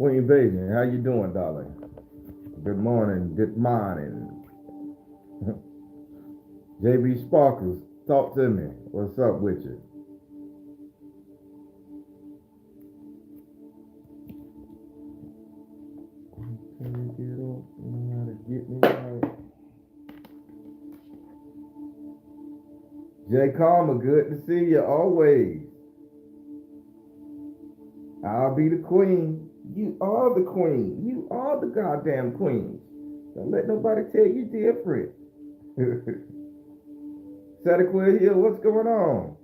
Queen Vision, how you doing, darling? Good morning, good morning. JB Sparkles, talk to me. What's up with you? Can you get up? You know how to get me right. Jay Karma, good to see you always. I'll be the queen. You are the queen. You are the goddamn queen. Don't let nobody tell you different. Santa Quinn Hill, what's going on?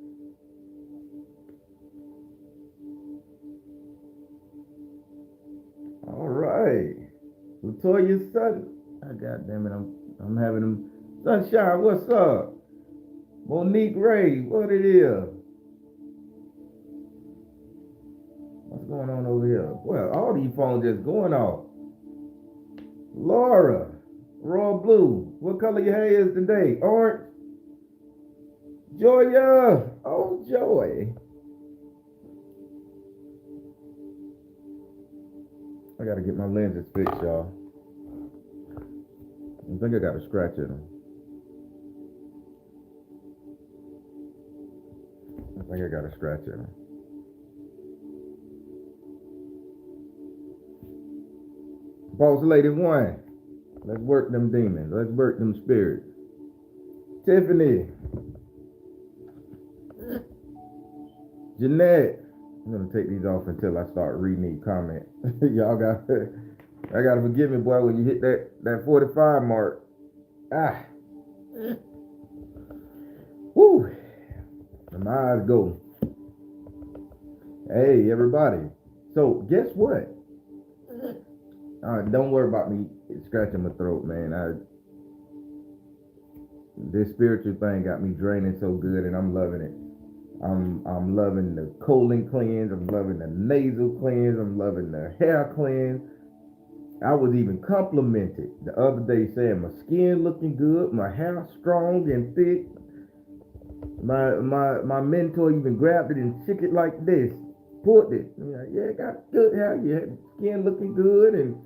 All right. Latoya's son. I goddamn it, I'm having him. Sunshine, what's up? Monique Ray, what it is? What's going on over here? Well, all these phones just going off. Laura, Royal Blue, what color your hair is today? Orange? Joya, oh Joy. I gotta get my lenses fixed, y'all. I think I got a scratch in them. I think I got a scratch in them. Boss Lady 1, let's work them demons. Let's work them spirits. Tiffany, Jeanette, I'm gonna take these off until I start reading these comments. Y'all I gotta forgive me, boy, when you hit that 45 mark. Ah, whoo, and my eyes go. Hey, everybody. So guess what? Don't worry about me scratching my throat, man. This spiritual thing got me draining so good, and I'm loving it. I'm loving the colon cleanse. I'm loving the nasal cleanse. I'm loving the hair cleanse. I was even complimented the other day saying my skin looking good, my hair strong and thick. My mentor even grabbed it and shook it like this, pulled it. Yeah, got good hair. Yeah, skin looking good and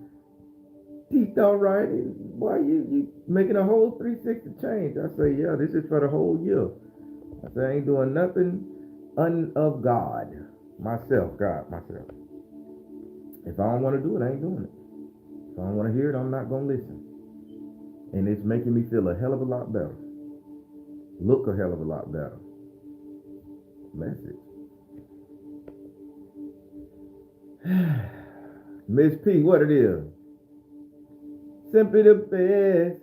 teeth all right. And why you making a whole 360 change? I say, yeah, this is for the whole year. I say, I ain't doing nothing of God. Myself. If I don't want to do it, I ain't doing it. If I don't want to hear it, I'm not going to listen. And it's making me feel a hell of a lot better. Look a hell of a lot better. Message. Miss P, what it is? Simply the best.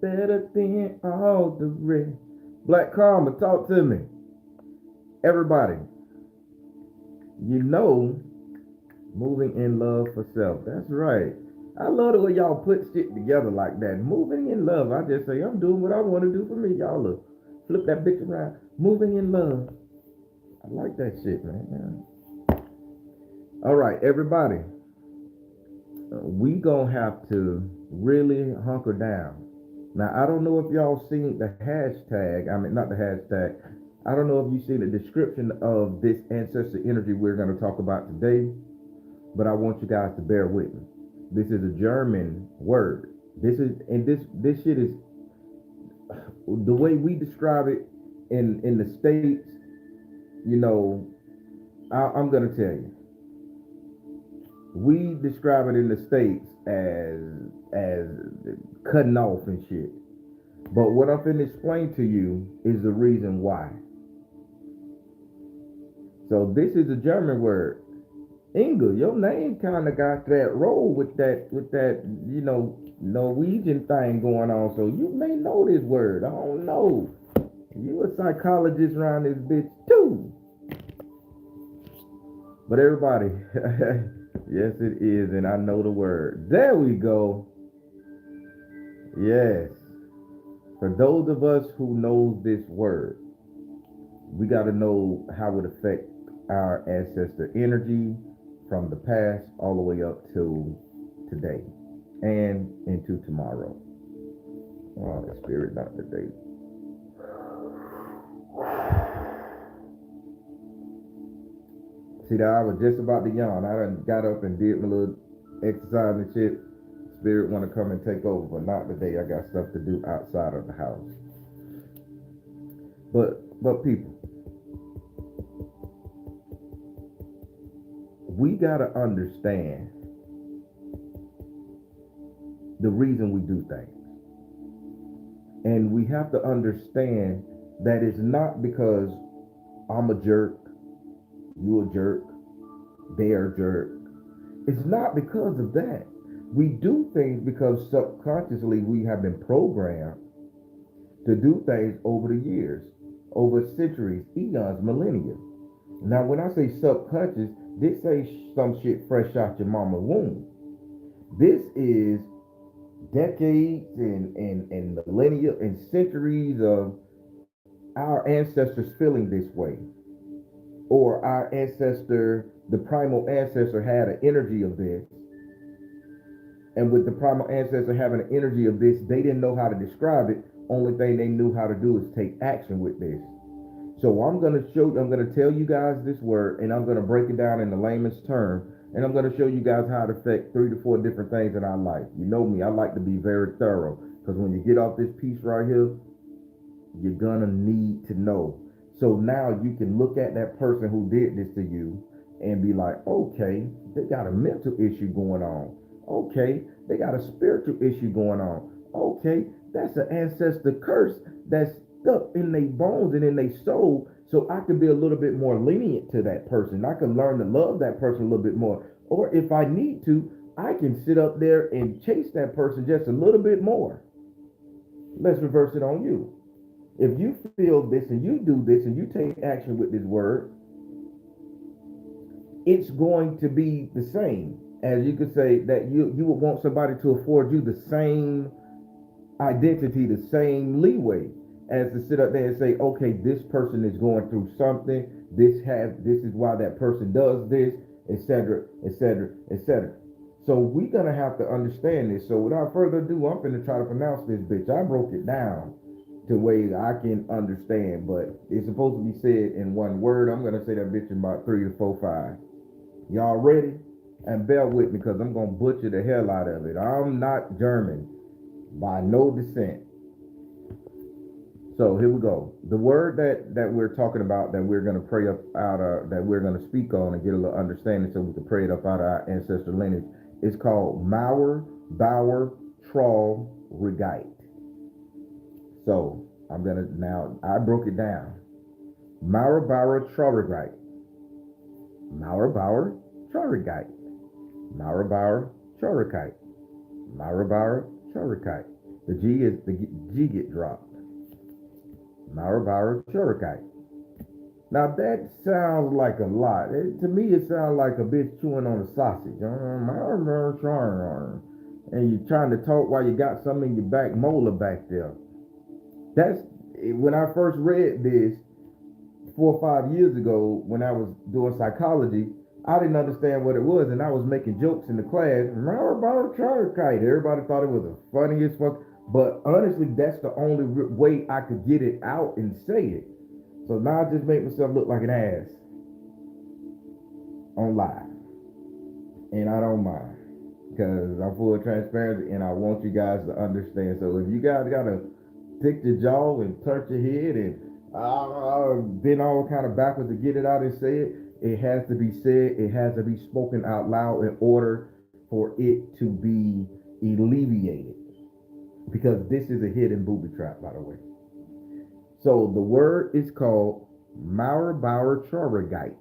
Better than all the rest. Black Karma, talk to me. Everybody, you know, moving in love for self. That's right. I love the way y'all put shit together like that. Moving in love. I just say, I'm doing what I want to do for me. Y'all look, flip that bitch around. Moving in love. I like that shit, man. All right, everybody. We gonna have to really hunker down. Now, I don't know if y'all seen the hashtag. I mean, not the hashtag. I don't know if you see the description of this ancestor energy we're going to talk about today, but I want you guys to bear with me. This is a German word. This shit is the way we describe it in the States. You know, I'm going to tell you. We describe it in the States as cutting off and shit. But what I'm finna explain to you is the reason why. So this is a German word. Inga, your name kind of got that roll with that, you know, Norwegian thing going on. So you may know this word. I don't know. You a psychologist around this bitch too. But everybody, yes it is, and I know the word. There we go. Yes. For those of us who knows this word, we got to know how it affects our ancestor energy from the past all the way up to today and into tomorrow. Oh, the spirit, not today. See that I was just about to yawn. I done got up and did my little exercise and shit. Spirit want to come and take over, but not today. I got stuff to do outside of the house. But people, we gotta understand the reason we do things. And we have to understand that it's not because I'm a jerk, you a jerk, they're a jerk. It's not because of that. We do things because subconsciously we have been programmed to do things over the years, over centuries, eons, millennia. Now, when I say subconscious, this ain't some shit fresh out your mama's womb. This is decades and millennia and centuries of our ancestors feeling this way. Or our ancestor, the primal ancestor, had an energy of this. And with the primal ancestor having an energy of this, they didn't know how to describe it. Only thing they knew how to do is take action with this. So I'm going to tell you guys this word, and I'm going to break it down in the layman's term. And I'm going to show you guys how it affects 3 to 4 different things in our life. You know me, I like to be very thorough. Because when you get off this piece right here, you're going to need to know. So now you can look at that person who did this to you and be like, okay, they got a mental issue going on. Okay, they got a spiritual issue going on. Okay, that's an ancestor curse that's stuck in their bones and in their soul. So I can be a little bit more lenient to that person. I can learn to love that person a little bit more. Or if I need to, I can sit up there and chase that person just a little bit more. Let's reverse it on you. If you feel this and you do this and you take action with this word, it's going to be the same. As you could say that you would want somebody to afford you the same identity, the same leeway as to sit up there and say, okay, this person is going through something. This is why that person does this, etc., etc., etc. So we're gonna have to understand this. So without further ado, I'm gonna try to pronounce this bitch. I broke it down to ways I can understand, but it's supposed to be said in one word. I'm gonna say that bitch in about 3 to 4, 5. Y'all ready? And bear with me because I'm gonna butcher the hell out of it. I'm not German by no descent. So here we go. The word that we're talking about, that we're gonna pray up out of, that we're gonna speak on and get a little understanding so we can pray it up out of our ancestor lineage, is called Mauerbauertrauigkeit. So I broke it down. Mauerbauertrauigkeit. Mauerbauertrauigkeit. Mauerbauertrauigkeit. Mauerbauertrauigkeit. The G get dropped. Mauerbauertrauigkeit. Now that sounds like a lot. To me, it sounds like a bitch chewing on a sausage. And you're trying to talk while you got something in your back molar back there. That's when I first read this 4 or 5 years ago when I was doing psychology. I didn't understand what it was, and I was making jokes in the class. Everybody thought it was the funniest fuck. But honestly, that's the only way I could get it out and say it. So now I just make myself look like an ass on live. And I don't mind. Because I'm full of transparency and I want you guys to understand. So if you guys gotta tick your jaw and turn your head and bend all kind of backwards to get it out and say it, it has to be said, it has to be spoken out loud in order for it to be alleviated. Because this is a hidden booby trap, by the way. So the word is called Mauerbauertrauigkeit.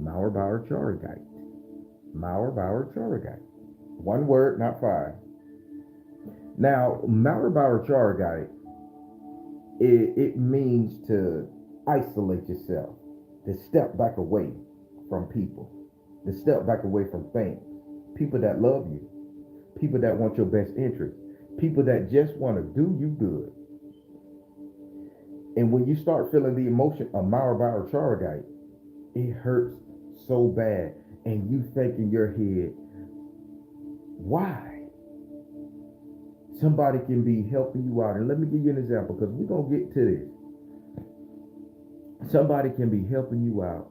Mauerbauertrauigkeit. Mauerbauertrauigkeit. One word, not 5. Now, Mauerbauertrauigkeit, it means to isolate yourself, to step back away from people, to step back away from things, people that love you, people that want your best interest, people that just want to do you good. And when you start feeling the emotion of Mauerbauertrauigkeit, it hurts so bad. And you think in your head, why? Somebody can be helping you out. And let me give you an example because we're going to get to this. Somebody can be helping you out.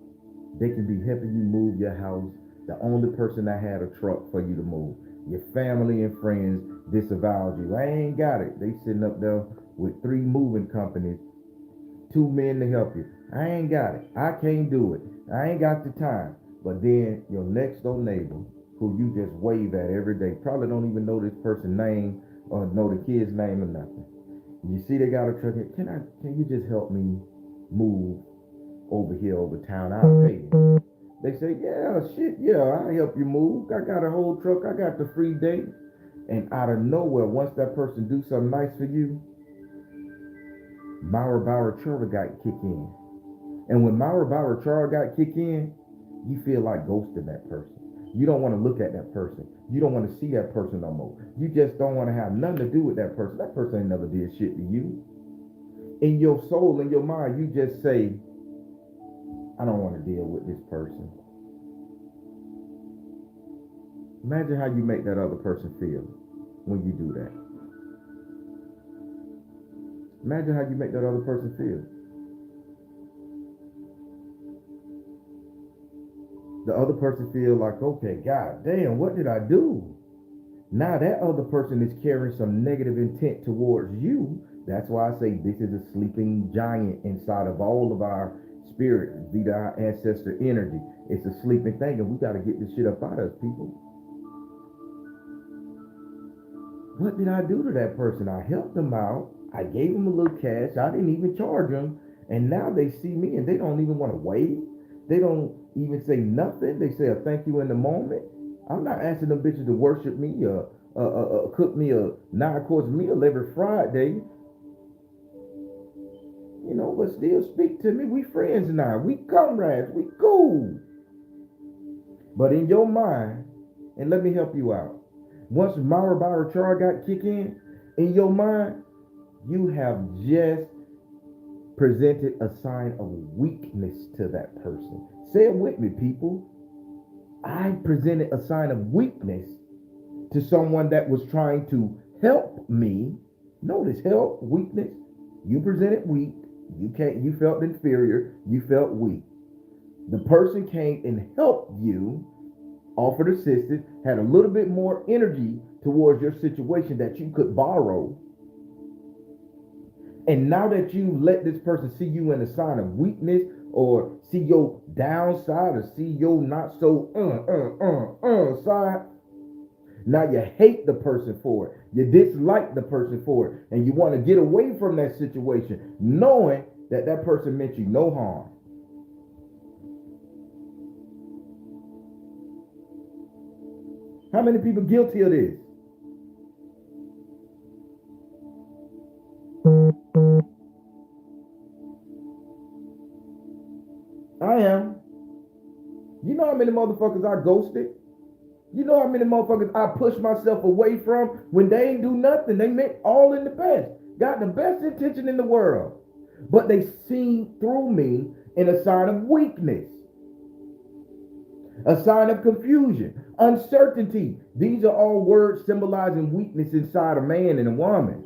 They can be helping you move your house. The only person that had a truck for you to move. Your family and friends disavowed you. I ain't got it. They sitting up there with 3 moving companies, 2 men to help you. I ain't got it. I can't do it. I ain't got the time. But then your next door neighbor, who you just wave at every day, probably don't even know this person's name or know the kid's name or nothing. You see they got a truck. Can you just help me move over here over town? I'll pay you. They say, yeah, shit, yeah, I'll help you move. I got a whole truck. I got the free day. And out of nowhere, once that person do something nice for you, Mauerbauertrauigkeit kick in. And when Mauerbauertrauigkeit kick in, you feel like ghosting that person. You don't want to look at that person. You don't want to see that person no more. You just don't want to have nothing to do with that person. That person ain't never did shit to you. In your soul, in your mind, you just say, I don't want to deal with this person. Imagine how you make that other person feel when you do that. Imagine how you make that other person feel. The other person feel like, okay, God damn, what did I do? Now that other person is carrying some negative intent towards you. That's why I say this is a sleeping giant inside of all of our spirit, be our ancestor energy. It's a sleeping thing, and we got to get this shit up out of us, people. What did I do to that person? I helped them out. I gave them a little cash. I didn't even charge them. And now they see me and they don't even want to wave. They don't even say nothing. They say a thank you in the moment. I'm not asking them bitches to worship me or cook me a 9-course meal every Friday. You know, but still speak to me. We friends now. We comrades. We cool. But in your mind, and let me help you out. Once Mauerbauertrauigkeit kick in your mind, you have just presented a sign of weakness to that person. Say it with me, people. I presented a sign of weakness to someone that was trying to help me. Notice help, weakness. You presented weak. You felt inferior. You felt weak. The person came and helped you, offered assistance, had a little bit more energy towards your situation that you could borrow. And now that you let this person see you in a sign of weakness, or see your downside, or see your not so side, now you hate the person for it. You dislike the person for it. And you want to get away from that situation, knowing that that person meant you no harm. How many people guilty of this? I am. You know how many motherfuckers I ghosted? You know how many motherfuckers I pushed myself away from when they ain't do nothing? They meant all in the best. Got the best intention in the world. But they seen through me in a sign of weakness. A sign of confusion, uncertainty. These are all words symbolizing weakness inside a man and a woman.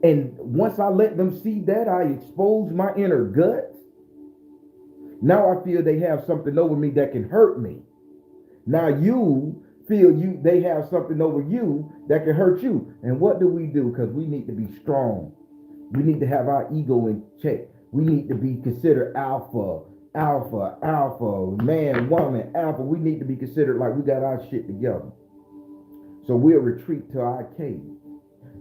And once I let them see that, I expose my inner guts. Now I feel they have something over me that can hurt me. Now you feel they have something over you that can hurt you. And what do? Because we need to be strong. We need to have our ego in check. We need to be considered alpha, man, woman, alpha. We need to be considered like we got our shit together. So we'll retreat to our cave.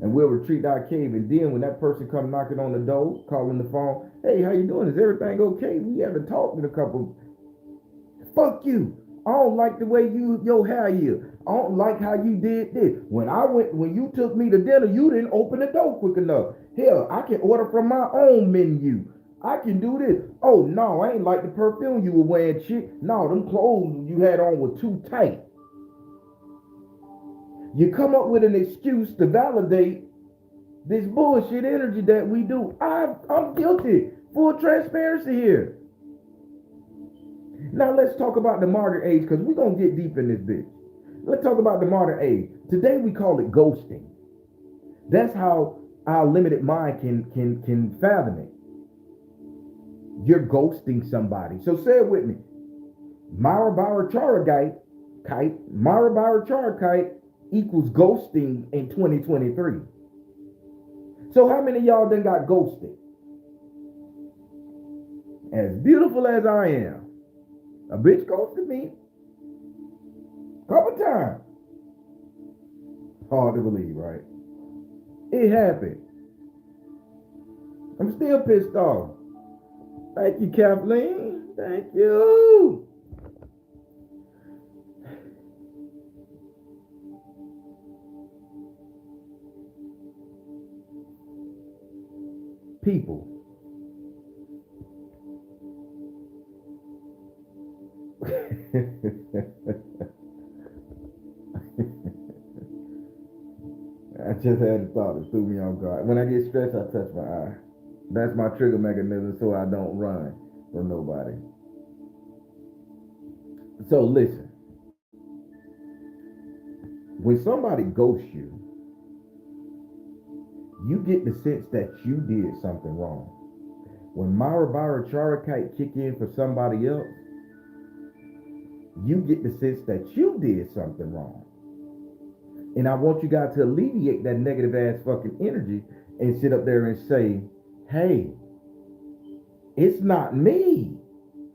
And we'll retreat to our cave. And then when that person come knocking on the door, calling the phone, hey, how you doing? Is everything okay? We haven't talked in a couple. Fuck you. I don't like the way your hair is. I don't like how you did this. When you took me to dinner, you didn't open the door quick enough. Hell, I can order from my own menu. I can do this. Oh, no, I ain't like the perfume you were wearing, chick. No, them clothes you had on were too tight. You come up with an excuse to validate this bullshit energy that we do. I'm guilty. Full transparency here. Now let's talk about the modern age, because we're going to get deep in this bitch. Let's talk about the modern age. Today we call it ghosting. That's how our limited mind can fathom it. you're ghosting somebody. So say it with me. Mauerbauertrauigkeit equals ghosting in 2023. So how many of y'all done got ghosted? As beautiful as I am, a bitch ghosted me a couple times. Hard to believe, right? It happened. I'm still pissed off. Thank you, Kathleen. Thank you. People. I just had a thought that threw me off guard. When I get stressed, I touch my eye. That's my trigger mechanism so I don't run from nobody. So listen. When somebody ghosts you, you get the sense that you did something wrong. When Mauerbauertrauigkeit kick in for somebody else, you get the sense that you did something wrong. And I want you guys to alleviate that negative ass fucking energy and sit up there and say, hey, it's not me.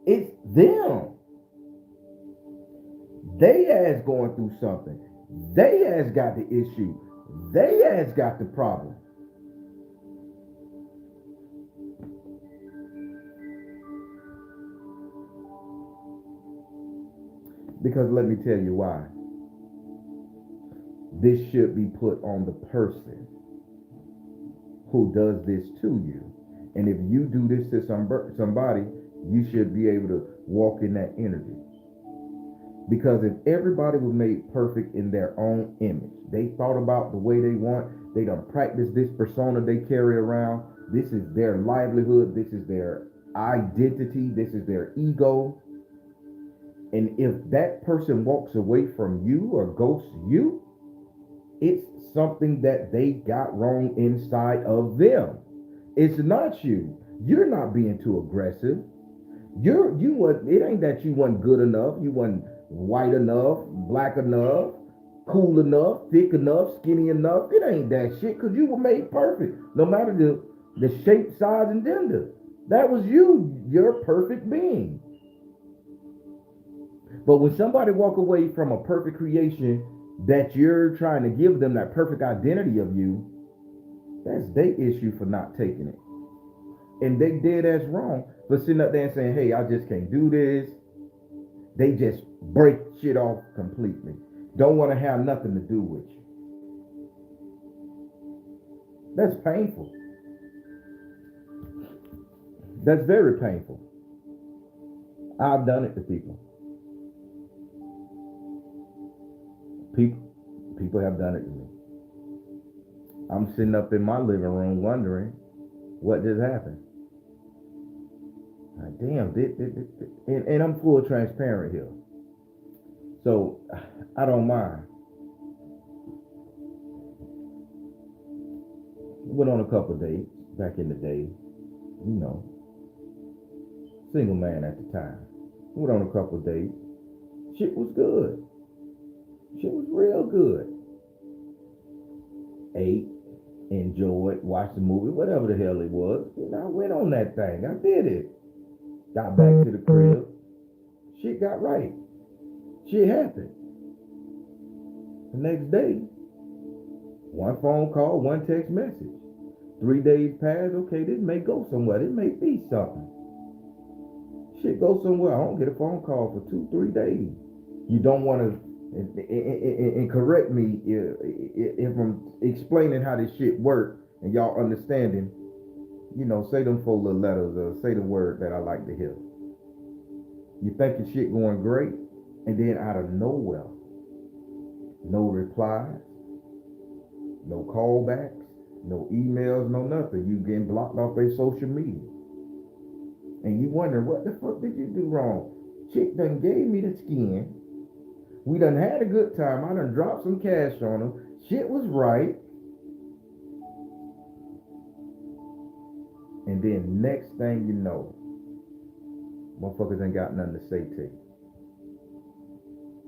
It's them. They has going through something. They has got the issue. They has got the problem. Because let me tell you why. This should be put on the person who does this to you. And if you do this to somebody, you should be able to walk in that energy. Because if everybody was made perfect in their own image, they thought about the way they want, they done practice this persona they carry around, this is their livelihood, this is their identity, this is their ego. And if that person walks away from you or ghosts you, it's something that they got wrong inside of them. It's not you. You're not being too aggressive. It ain't that you wasn't good enough, you wasn't white enough, black enough, cool enough, thick enough, skinny enough. It ain't that shit, because you were made perfect. No matter the shape, size, and gender. That was you, your perfect being. But when somebody walk away from a perfect creation that you're trying to give them that perfect identity of you, that's their issue for not taking it. And they did as wrong for sitting up there and saying, hey, I just can't do this. They just break shit off completely. Don't want to have nothing to do with you. That's painful. That's very painful. I've done it to people. People have done it to me. I'm sitting up in my living room wondering what just happened. Like, damn, and I'm full transparent here. So I don't mind. Went on a couple of dates back in the day, single man at the time. Went on a couple of dates. Shit was good. Shit was real good. Ate, enjoyed, watched the movie, whatever the hell it was. I went on that thing. I did it. Got back to the crib. Shit got right. Shit happened. The next day, one phone call, one text message. 3 days passed. Okay, this may go somewhere. This may be something. Shit go somewhere. I don't get a phone call for 2-3 days. You don't want to, and correct me if I'm explaining how this shit work and y'all understanding, say them 4 little letters or say the word that I like to hear. You think your shit going great, and then out of nowhere, no replies, no callbacks, no emails, no nothing. You getting blocked off their social media. And you wondering, what the fuck did you do wrong? Chick done gave me the skin. We done had a good time. I done dropped some cash on them. Shit was right. And then next thing you know, Motherfuckers ain't got nothing to say to you.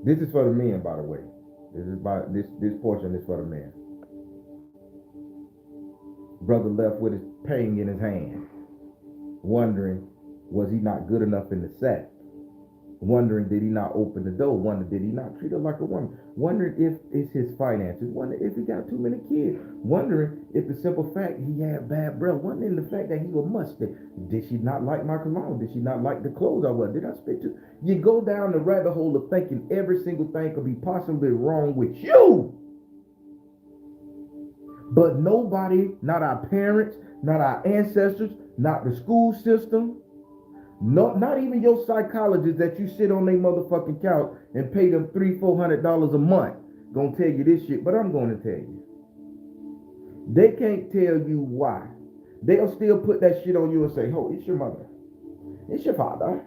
This is for the men, by the way. This portion is for the men. Brother left with his pang in his hand, wondering, was he not good enough in the sack? Wondering, did he not open the door? Wondering, did he not treat her like a woman? Wondering if it's his finances. Wondering if he got too many kids. Wondering if the simple fact he had bad breath. Wondering the fact that he was musty. Did she not like my cologne? Did she not like the clothes I wear? Did I spit to? You go down the rabbit hole of thinking every single thing could be possibly wrong with you. But nobody, not our parents, not our ancestors, not the school system, no, not even your psychologist that you sit on their motherfucking couch and pay them $300-400 a month, gonna tell you this shit. But I'm gonna tell you, they can't tell you why. They'll still put that shit on you and say, "Oh, it's your mother, it's your father."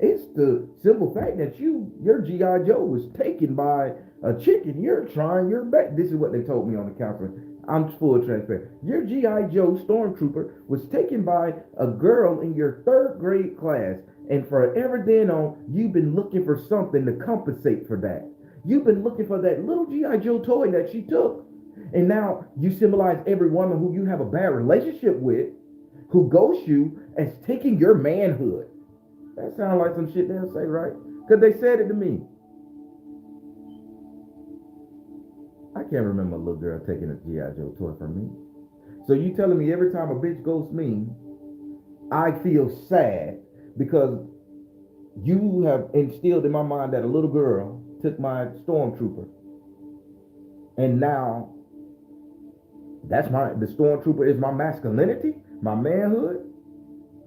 It's the simple fact that your G.I. Joe was taken by a chicken. You're trying your best. This is what they told me on the counseling. I'm full transparent. Your G.I. Joe stormtrooper was taken by a girl in your 3rd grade class, and forever then on, you've been looking for something to compensate for that. You've been looking for that little G.I. Joe toy that she took. And now you symbolize every woman who you have a bad relationship with, who ghosts you, as taking your manhood. That sounds like some shit they'll say, right? Because they said it to me. I can't remember a little girl taking a G.I. Joe toy from me. So you telling me every time a bitch ghosts me, I feel sad because you have instilled in my mind that a little girl took my stormtrooper. And now the stormtrooper is my masculinity, my manhood.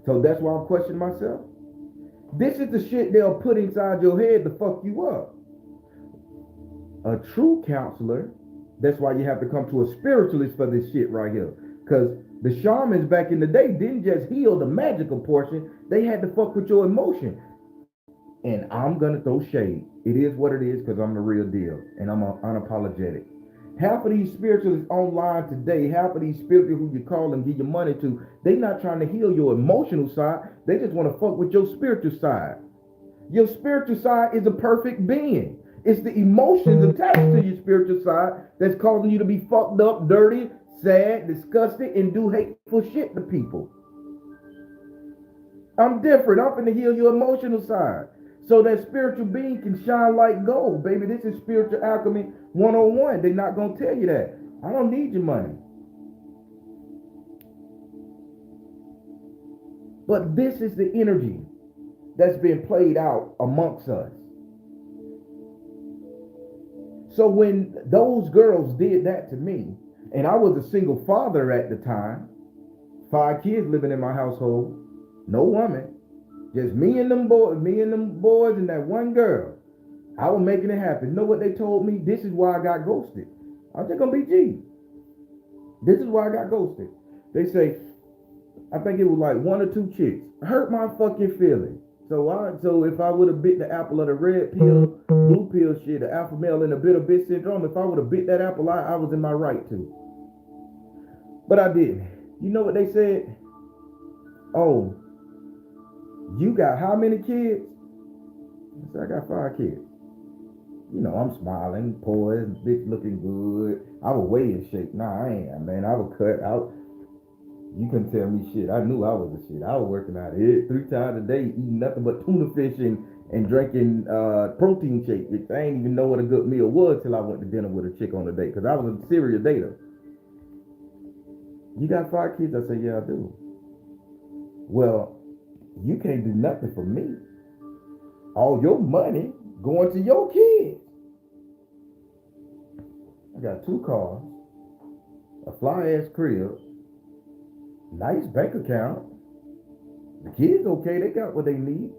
So that's why I'm questioning myself. This is the shit they'll put inside your head to fuck you up. A true counselor, that's why you have to come to a spiritualist for this shit right here. Because the shamans back in the day didn't just heal the magical portion, they had to fuck with your emotion. And I'm gonna throw shade. It is what it is because I'm the real deal and I'm unapologetic. Half of these spiritualists online today, half of these spiritualists who you call and give your money to, they not trying to heal your emotional side. They just want to fuck with your spiritual side. Your spiritual side is a perfect being. It's the emotions attached to your spiritual side that's causing you to be fucked up, dirty, sad, disgusted, and do hateful shit to people. I'm different. I'm finna heal your emotional side. So that spiritual being can shine like gold, baby. This is spiritual alchemy 101. They're not going to tell you that. I don't need your money. But this is the energy that's been played out amongst us. So when those girls did that to me, and I was a single father at the time, 5 kids living in my household, no woman, just me and them boys and that one girl. I was making it happen. You know what they told me? This is why I got ghosted. I'm just gonna be G. This is why I got ghosted. They say, I think it was like 1 or 2 chicks. Hurt my fucking feelings. So if I would have bit the apple of the red pill, blue pill shit, the alpha male and the bitter bitch syndrome, if I would have bit that apple, I was in my right to. But I didn't. You know what they said? Oh, you got how many kids? I said, I got 5 kids. You know, I'm smiling, poised, bitch looking good. I was way in shape. Nah, I ain't, man. I was cut out. You couldn't tell me shit. I knew I was a shit. I was working out here 3 times a day, eating nothing but tuna fish and drinking protein shake. I ain't even know what a good meal was till I went to dinner with a chick on a date, because I was a serial dater. You got 5 kids? I said, yeah, I do. Well, you can't do nothing for me. All your money going to your kids. I got 2 cars, a fly-ass crib, nice bank account. The kids okay, they got what they need.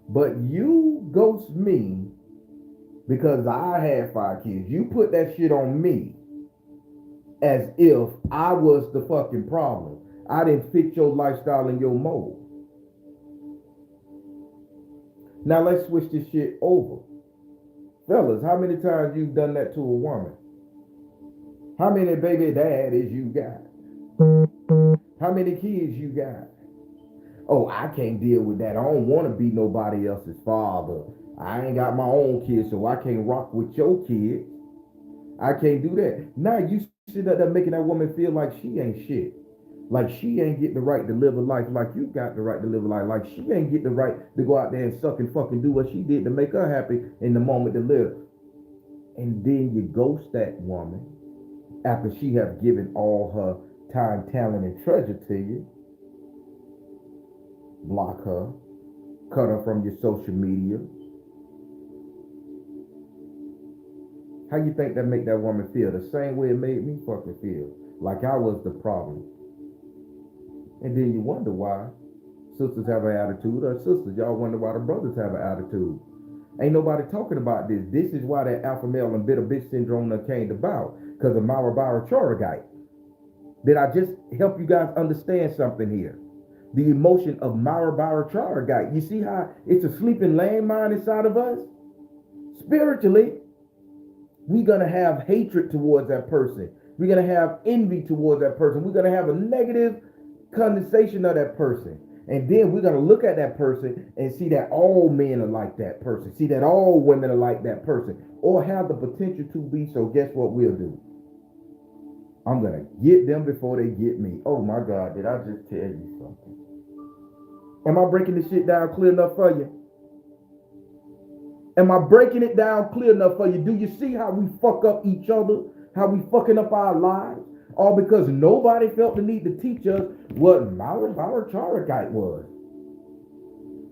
But you ghost me because I had 5 kids. You put that shit on me as if I was the fucking problem. I didn't fit your lifestyle and your mold. Now let's switch this shit over. Fellas, how many times you've done that to a woman? How many baby daddies you got? How many kids you got? Oh, I can't deal with that. I don't want to be nobody else's father. I ain't got my own kids, so I can't rock with your kids. I can't do that. Now you sit up there making that woman feel like she ain't shit. Like she ain't get the right to live a life like you got the right to live a life. Like she ain't get the right to go out there and suck and fucking do what she did to make her happy in the moment to live. And then you ghost that woman after she have given all her time, talent, and treasure to you. Block her, cut her from your social media. How you think that make that woman feel? The same way it made me fucking feel. Like I was the problem. And then you wonder why sisters have an attitude, or sisters, y'all wonder why the brothers have an attitude. Ain't nobody talking about this. This is why that alpha male and bitter bitch syndrome came about. Because of Mauerbauertrauigkeit. Did I just help you guys understand something here? The emotion of Mauerbauertrauigkeit. You see how it's a sleeping landmine inside of us? Spiritually, we're going to have hatred towards that person. We're going to have envy towards that person. We're going to have a negative condensation of that person. And then we're going to look at that person and see that all men are like that person. See that all women are like that person. Or have the potential to be. So guess what we'll do? I'm going to get them before they get me. Oh my God, did I just tell you something? Am I breaking this shit down clear enough for you? Am I breaking it down clear enough for you? Do you see how we fuck up each other? How we fucking up our lives? All because nobody felt the need to teach us what Mauerbauertrauigkeit was.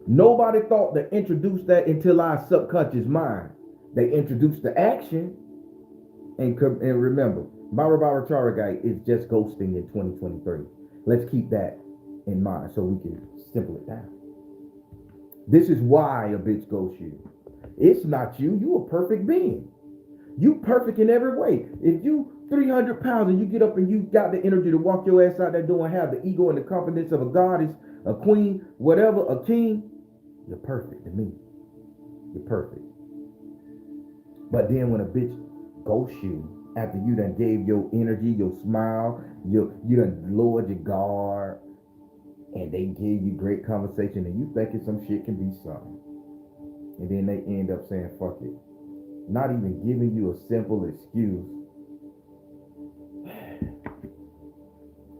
Nobody thought to introduce that into our subconscious mind. They introduced the action. And remember, Mauerbauertrauigkeit is just ghosting in 2023. Let's keep that in mind so we can simple it down. This is why a bitch ghosts you. It's not you. You a perfect being. You perfect in every way. If you 300 pounds and you get up and you got the energy to walk your ass out that door and have the ego and the confidence of a goddess, a queen, whatever, a king, you're perfect to me. You're perfect. But then when a bitch ghosts you after you done gave your energy, your smile, you done lowered your guard, and they give you great conversation and you thinking some shit can be something. And then they end up saying, fuck it. Not even giving you a simple excuse.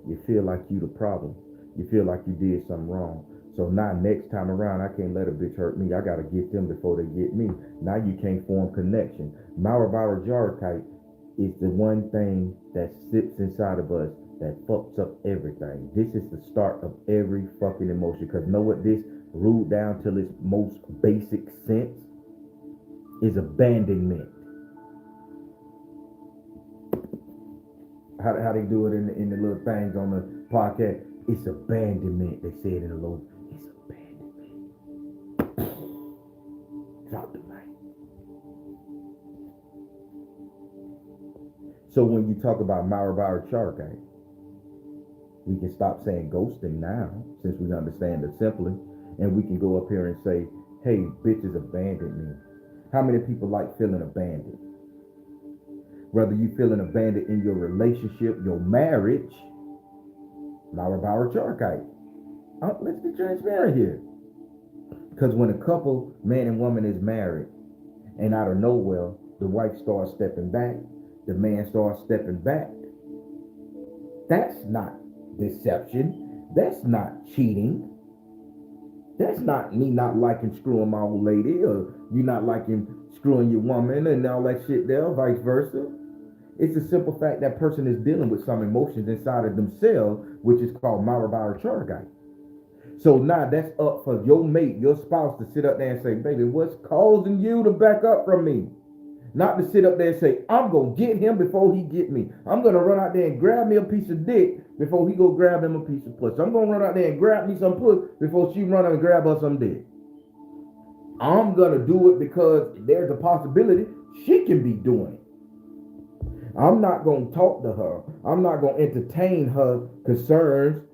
You feel like you the problem. You feel like you did something wrong. So now next time around, I can't let a bitch hurt me. I got to get them before they get me. Now you can't form connection. Mauerbauertrauigkeit is the one thing that sits inside of us that fucks up everything. This is the start of every fucking emotion. Because know what this ruled down till its most basic sense is abandonment. How they do it in the little things on the podcast. It's abandonment. They say it in a low. It's abandonment. Drop the mic. So when you talk about Mauerbauertrauigkeit, we can stop saying ghosting now, since we understand it simply, and we can go up here and say, hey, bitches abandoned me. How many people like feeling abandoned? Whether you feeling abandoned in your relationship, your marriage, Mauerbauertrauigkeit. Let's be transparent here. Because when a couple, man and woman, is married, and out of nowhere, the wife starts stepping back, the man starts stepping back, that's not deception. That's not cheating. That's not me not liking screwing my old lady, or you not liking screwing your woman and all that shit there, vice versa. It's a simple fact that person is dealing with some emotions inside of themselves, which is called Mauerbauertrauigkeit. So now that's up for your mate, your spouse, to sit up there and say, baby, what's causing you to back up from me? Not to sit up there and say, I'm going to get him before he get me. I'm going to run out there and grab me a piece of dick before he go grab him a piece of pussy. I'm going to run out there and grab me some pussy before she run out and grab her some dick. I'm going to do it because there's a possibility she can be doing it. I'm not going to talk to her. I'm not going to entertain her concerns,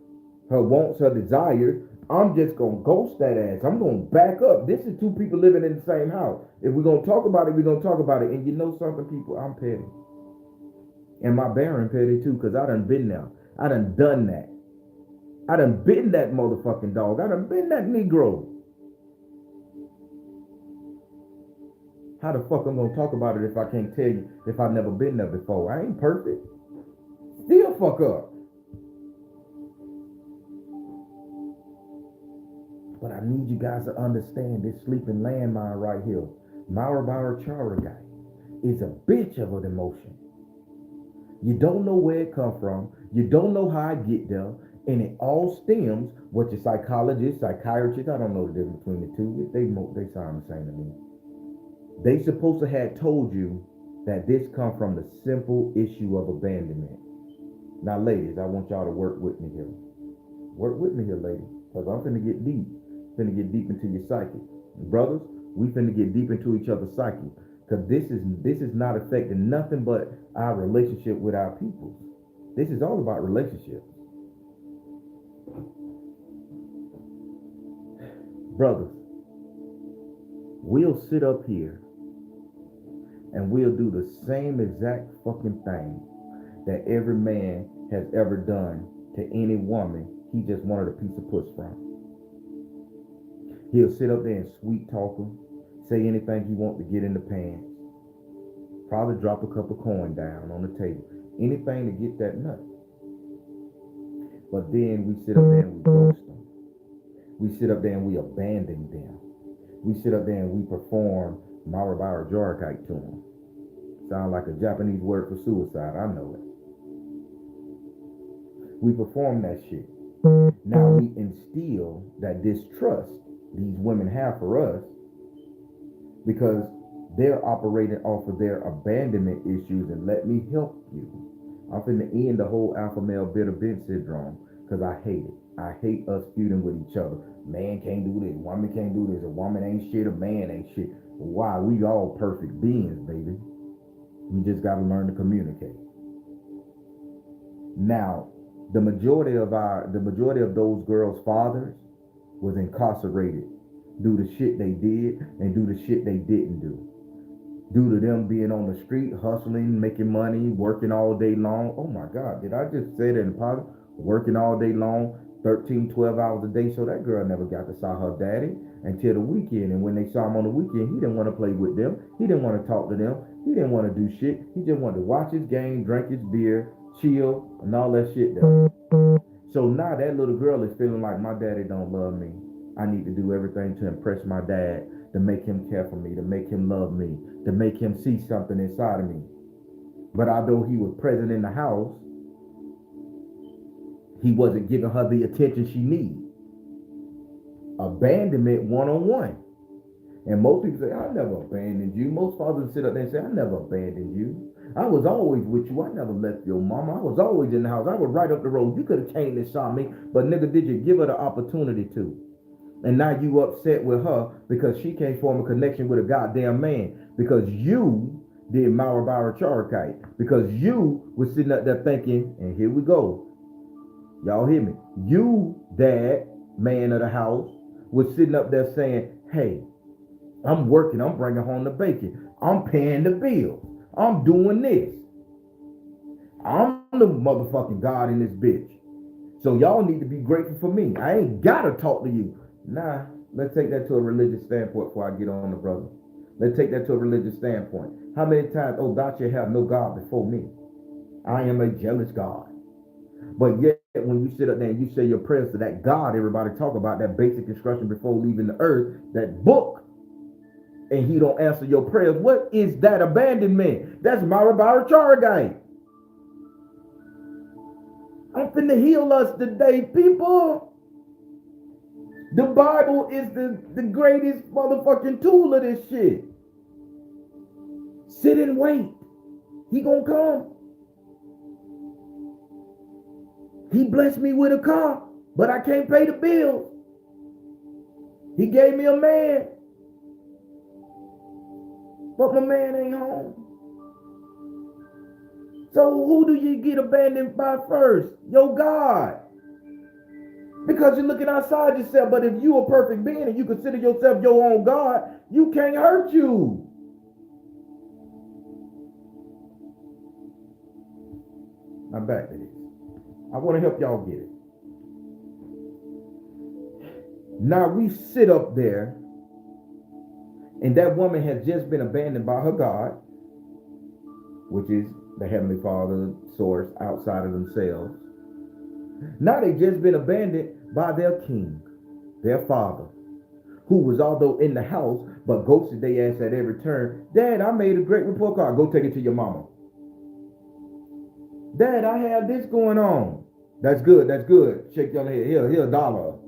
her wants, her desires. I'm just going to ghost that ass. I'm going to back up. This is two people living in the same house. If we're going to talk about it, we're going to talk about it. And you know something, people? I'm petty. And my Baron petty too, because I done been there. I done that. I done been that motherfucking dog. I done been that Negro. How the fuck I'm gonna talk about it if I can't tell you if I've never been there before? I ain't perfect. Still fuck up. But I need you guys to understand this sleeping landmine right here. Mauerbauertrauigkeit is a bitch of an emotion. You don't know where it come from. You don't know how I get there. And it all stems what your psychologist, psychiatrist, I don't know the difference between the two. They sound the same to me. They supposed to have told you that this come from the simple issue of abandonment. Now, ladies, I want y'all to work with me here. Work with me here, ladies, because I'm finna get deep. Finna get deep into your psyche. Brothers, we finna get deep into each other's psyche. Because this is not affecting nothing but our relationship with our people. This is all about relationships. Brothers, we'll sit up here and we'll do the same exact fucking thing that every man has ever done to any woman he just wanted a piece of puss from. He'll sit up there and sweet talk him, say anything he wants to get in the pants, probably drop a couple coin down on the table, anything to get that nut. But then we sit up there and we ghost them. We sit up there and we abandon them. We sit up there and we perform Mauerbauertrauigkeit to them. Sound like a Japanese word for suicide, I know it. We perform that shit. Now we instill that distrust these women have for us because they're operating off of their abandonment issues. And let me help you. I'm finna end the whole alpha male bitter bitch syndrome because I hate it. I hate us feuding with each other. Man can't do this. Woman can't do this. A woman ain't shit. A man ain't shit. Why? We all perfect beings, baby. We just gotta learn to communicate. Now, the majority of those girls' fathers was incarcerated due to shit they did and due to shit they didn't do. Due to them being on the street, hustling, making money, working all day long. Oh my God, did I just say that in public? Working all day long, 13, 12 hours a day. So that girl never got to see her daddy until the weekend. And when they saw him on the weekend, he didn't want to play with them. He didn't want to talk to them. He didn't want to do shit. He just wanted to watch his game, drink his beer, chill, and all that shit there. So now that little girl is feeling like my daddy don't love me. I need to do everything to impress my dad, to make him care for me, to make him love me, to make him see something inside of me. But although he was present in the house, he wasn't giving her the attention she needed. Abandonment one-on-one. And most people say, I never abandoned you. Most fathers sit up there and say, I never abandoned you. I was always with you. I never left your mama. I was always in the house. I was right up the road. You could have came and saw me, but nigga, did you give her the opportunity to? And now you upset with her because she can't form a connection with a goddamn man because you did Mauerbauertrauigkeit, because you was sitting up there thinking, and here we go. Y'all hear me? You, dad, man of the house, was sitting up there saying, hey, I'm working. I'm bringing home the bacon. I'm paying the bills. I'm doing this. I'm the motherfucking God in this bitch. So y'all need to be grateful for me. I ain't gotta talk to you. Nah, let's take that to a religious standpoint before I get on the brother. Let's take that to a religious standpoint. How many times, oh, thou shalt have no God before me. I am a jealous God. But yet, when you sit up there and you say your prayers to that God, everybody talk about that basic instruction before leaving the earth, that book, and he don't answer your prayers, what is that abandonment? That's Mauerbauertrauigkeit. I'm finna heal us today, people. The Bible is the greatest motherfucking tool of this shit. Sit and wait. He gonna come. He blessed me with a car, but I can't pay the bills. He gave me a man, but my man ain't home. So who do you get abandoned by first? Your God. Because you're looking outside yourself. But if you a perfect being and you consider yourself your own God, you can't hurt you. Now back to this. I want to help y'all get it. Now we sit up there, and that woman has just been abandoned by her God, which is the Heavenly Father, source outside of themselves. Now they just been abandoned by their king, their father, who was although in the house, but ghosted their ass at every turn. Dad, I made a great report card. Go take it to your mama. Dad, I have this going on. That's good. That's good. Shake your head. Here, $1.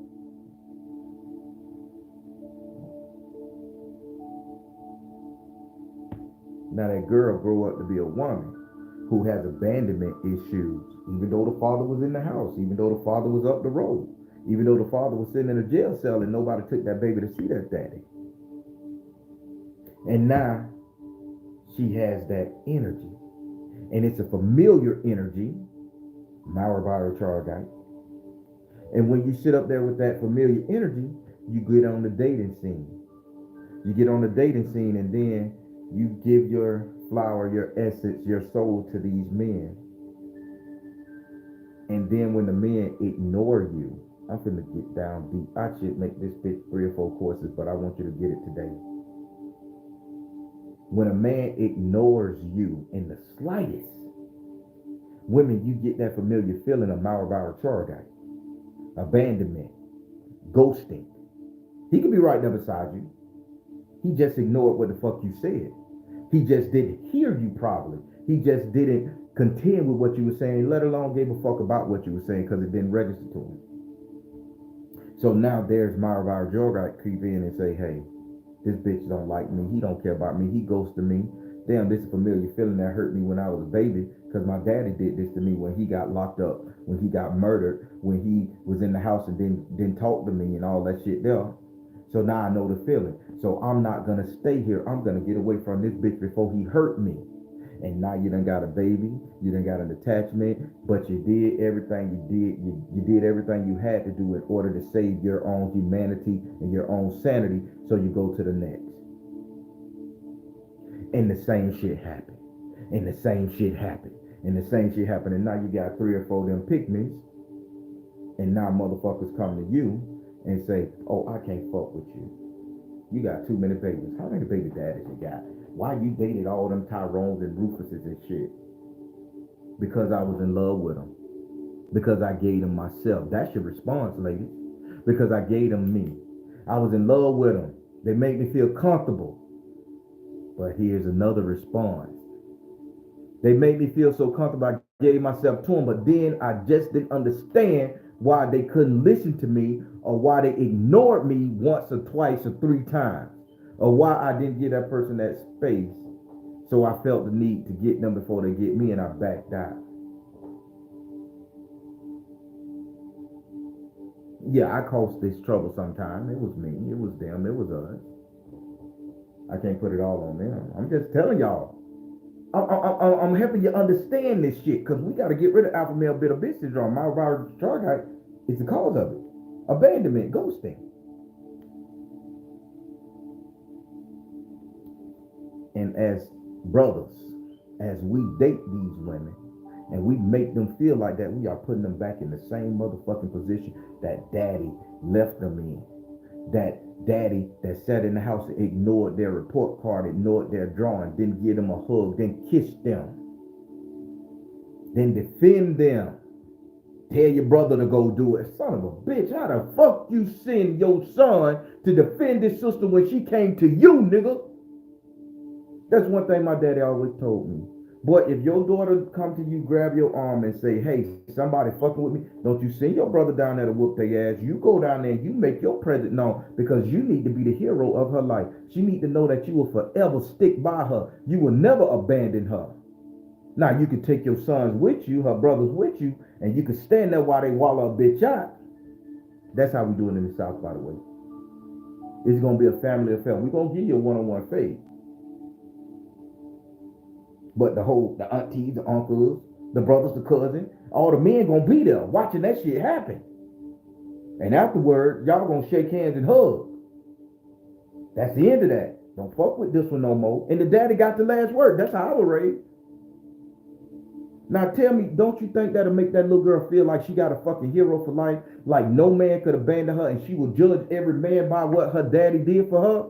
Now that girl grow up to be a woman who has abandonment issues, even though the father was in the house, even though the father was up the road, even though the father was sitting in a jail cell and nobody took that baby to see their daddy. And now she has that energy. And it's a familiar energy, Mauerbauertrauigkeit. And when you sit up there with that familiar energy, you get on the dating scene. You get on the dating scene, and then you give your flower, your essence, your soul to these men. And then when the men ignore you, I'm finna get down deep. I should make this bitch 3 or 4 courses, but I want you to get it today. When a man ignores you in the slightest, women, you get that familiar feeling of Mauerbauertrauigkeit, abandonment, ghosting. He could be right there beside you. He just ignored what the fuck you said. He just didn't hear you probably. He just didn't contend with what you were saying, let alone gave a fuck about what you were saying because it didn't register to him. So now there's Mauerbauertrauigkeit creep in and say, hey, this bitch don't like me. He don't care about me. He ghosted me. Damn, this is a familiar feeling that hurt me when I was a baby because my daddy did this to me when he got locked up, when he got murdered, when he was in the house and didn't talk to me and all that shit there. So now I know the feeling. So I'm not going to stay here. I'm going to get away from this bitch before he hurt me. And now you done got a baby. You done got an attachment. But you did everything you did. You did everything you had to do in order to save your own humanity and your own sanity. So you go to the next. And the same shit happened. And the same shit happened. And the same shit happened. And now you got 3 or 4 of them pygmies. And now motherfuckers come to you and say, oh, I can't fuck with you. You got too many babies. How many baby daddies you got? Why you dated all them Tyrones and Rufuses and shit? Because I was in love with them. Because I gave them myself. That's your response, ladies. Because I gave them me. I was in love with them. They made me feel comfortable. But here's another response. They made me feel so comfortable I gave myself to them, but then I just didn't understand why they couldn't listen to me or why they ignored me once or twice or 3 times or why I didn't give that person that space. So I felt the need to get them before they get me and I backed out. Yeah, I caused this trouble sometime. It was me, it was them, it was us. I can't put it all on them. I'm just telling y'all. I'm helping you understand this shit because we got to get rid of alpha male beta bitch syndrome. Mauerbauertrauigkeit is the cause of it. Abandonment, ghosting. And as brothers, as we date these women and we make them feel like that, we are putting them back in the same motherfucking position that daddy left them in. That daddy that sat in the house and ignored their report card, ignored their drawing, didn't give them a hug, didn't kiss them, then defend them. Tell your brother to go do it. Son of a bitch, how the fuck you send your son to defend his sister when she came to you, nigga? That's one thing my daddy always told me. Boy, if your daughter come to you, grab your arm and say, hey, somebody fucking with me, don't you send your brother down there to whoop their ass. You go down there and you make your presence known because you need to be the hero of her life. She need to know that you will forever stick by her. You will never abandon her. Now, you can take your sons with you, her brothers with you, and you can stand there while they wallow a bitch out. That's how we do it in the South, by the way. It's going to be a family affair. We're going to give you a one-on-one faith. But the aunties, the uncles, the brothers, the cousins, all the men gonna be there watching that shit happen. And afterward, y'all gonna shake hands and hug. That's the end of that. Don't fuck with this one no more. And the daddy got the last word. That's how I was raised. Now tell me, don't you think that'll make that little girl feel like she got a fucking hero for life? Like no man could abandon her and she will judge every man by what her daddy did for her?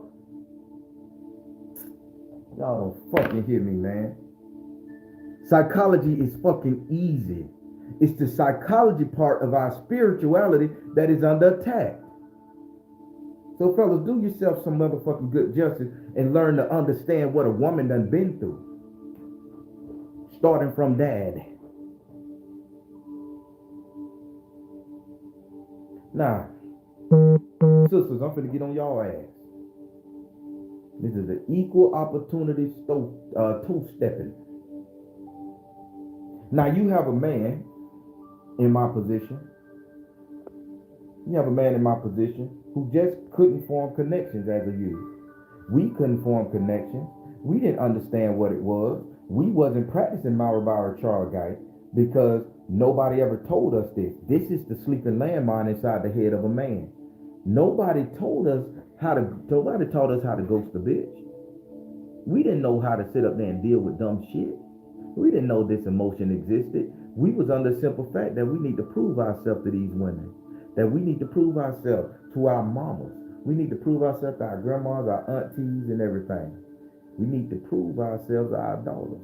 Y'all don't fucking hear me, man. Psychology is fucking easy. It's the psychology part of our spirituality that is under attack. So fellas, do yourself some motherfucking good justice and learn to understand what a woman done been through. Starting from dad. Now, sisters, I'm finna get on y'all ass. This is an equal opportunity two-stepping. Now, you have a man in my position. You have a man in my position who just couldn't form connections as a youth. We couldn't form connections. We didn't understand what it was. We wasn't practicing Mauerbauertrauigkeit because nobody ever told us this. This is the sleeping landmine inside the head of a man. Nobody taught us how to ghost a bitch. We didn't know how to sit up there and deal with dumb shit. We didn't know this emotion existed. We was under the simple fact that we need to prove ourselves to these women. That we need to prove ourselves to our mamas. We need to prove ourselves to our grandmas, our aunties, and everything. We need to prove ourselves to our daughters.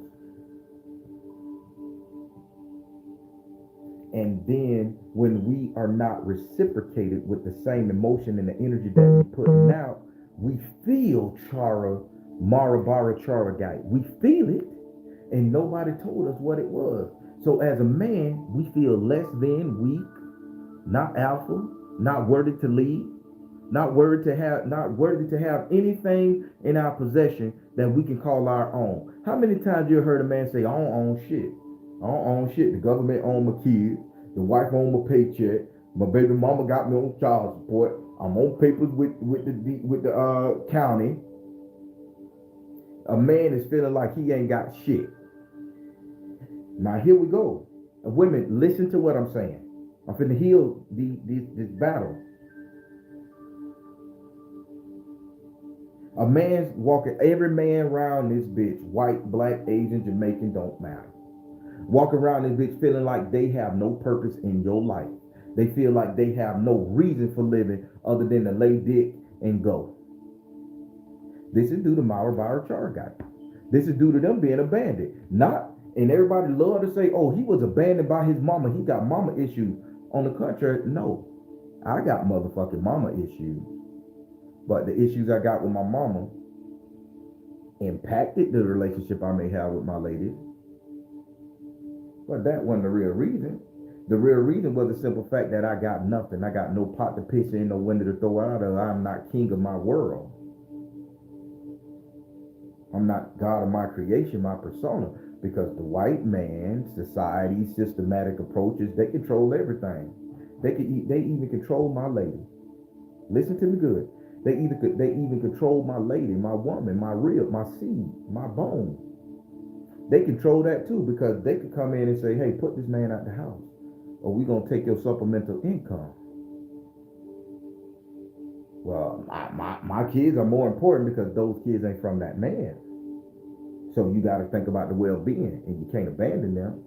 And then when we are not reciprocated with the same emotion and the energy that we're putting out, we feel Mauerbauertrauigkeit. We feel it, and nobody told us what it was. So as a man, we feel less than, weak, not alpha, not worthy to lead, not worthy to have anything in our possession that we can call our own. How many times you heard a man say, I don't own shit? I don't own shit. The government own my kids. The wife own my paycheck. My baby mama got me on child support. I'm on papers with the county. A man is feeling like he ain't got shit. Now here we go. Women, listen to what I'm saying. I'm finna heal this battle. A man's walking, every man around this bitch, white, black, Asian, Jamaican, don't matter. Walk around this bitch feeling like they have no purpose in your life. They feel like they have no reason for living other than to lay dick and go. This is due to Mauerbauertrauigkeit. This is due to them being abandoned. And everybody love to say, oh, he was abandoned by his mama. He got mama issues. On the contrary, no. I got motherfucking mama issues. But the issues I got with my mama impacted the relationship I may have with my lady. But that wasn't the real reason. The real reason was the simple fact that I got nothing. I got no pot to piss in, no window to throw out of. I'm not king of my world. I'm not God of my creation, my persona. Because the white man, society, systematic approaches, they control everything. They even control my lady. Listen to me good. They even control my lady, my woman, my rib, my seed, my bone. They control that too, because they could come in and say, hey, put this man out the house, or we're going to take your supplemental income. Well, my kids are more important because those kids ain't from that man. So you got to think about the well-being, and you can't abandon them.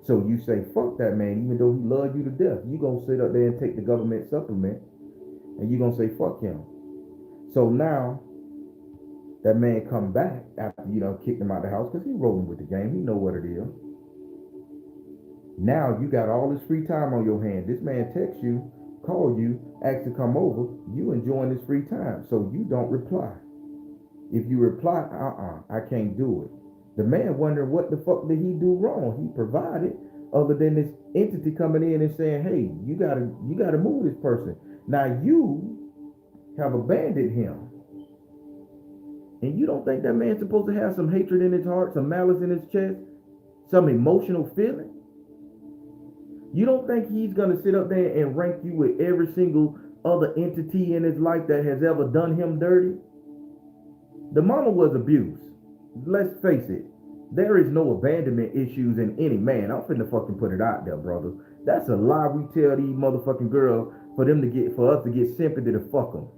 So you say, fuck that man, even though he loves you to death. You going to sit up there and take the government supplement, and you going to say, fuck him. So now, that man come back after, kicked him out the house because he rolling with the game. He know what it is. Now you got all this free time on your hands. This man texts you, call you, asks to come over. You enjoying this free time, so you don't reply. If you reply, I can't do it. The man wondering what the fuck did he do wrong? He provided, other than this entity coming in and saying, hey, you gotta move this person. Now you have abandoned him. And you don't think that man's supposed to have some hatred in his heart, some malice in his chest, some emotional feeling? You don't think he's going to sit up there and rank you with every single other entity in his life that has ever done him dirty? The mama was abused. Let's face it. There is no abandonment issues in any man. I'm finna fucking put it out there, brother. That's a lie we tell these motherfucking girls for us to get sympathy to fuck them.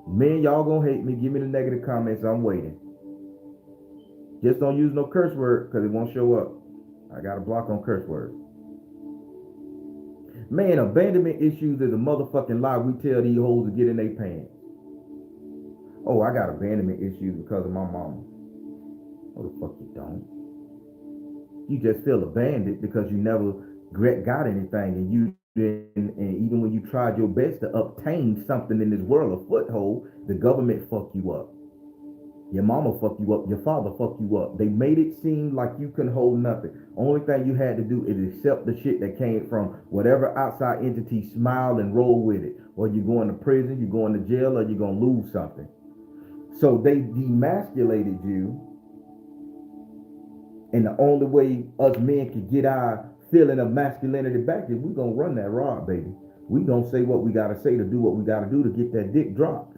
Men, y'all gonna hate me. Give me the negative comments. I'm waiting. Just don't use no curse word because it won't show up. I got a block on curse words. Man, abandonment issues is a motherfucking lie we tell these hoes to get in their pants. Oh, I got abandonment issues because of my mama. Oh, the fuck you don't. You just feel abandoned because you never got anything, and you didn't, and even when you tried your best to obtain something in this world, a foothold, the government fucked you up. Your mama fucked you up. Your father fucked you up. They made it seem like you couldn't hold nothing. Only thing you had to do is accept the shit that came from whatever outside entity, smile and roll with it. Or you're going to prison, you're going to jail, or you're going to lose something. So they demasculated you. And the only way us men can get our feeling of masculinity back is we're going to run that rod, baby. We're going to say what we got to say to do what we got to do to get that dick dropped.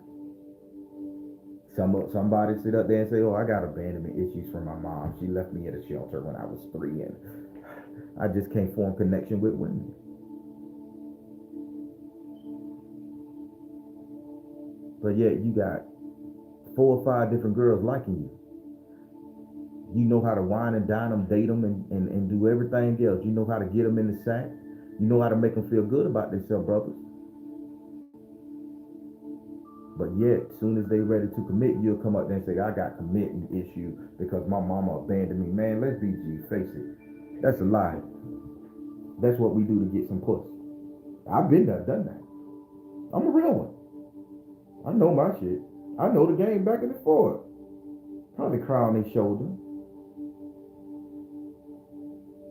Somebody sit up there and say, oh, I got abandonment issues from my mom. She left me at a shelter when I was 3 and I just can't form connection with women. But yet you got 4 or 5 different girls liking you. You know how to wine and dine them, date them, and do everything else. You know how to get them in the sack. You know how to make them feel good about themselves, brothers. But yet, as soon as they ready to commit, you'll come up there and say, I got commitment issue because my mama abandoned me. Man, let's be G, face it. That's a lie. That's what we do to get some pussy. I've been there, done that. I'm a real one. I know my shit. I know the game back and forth. Probably cry on their shoulder.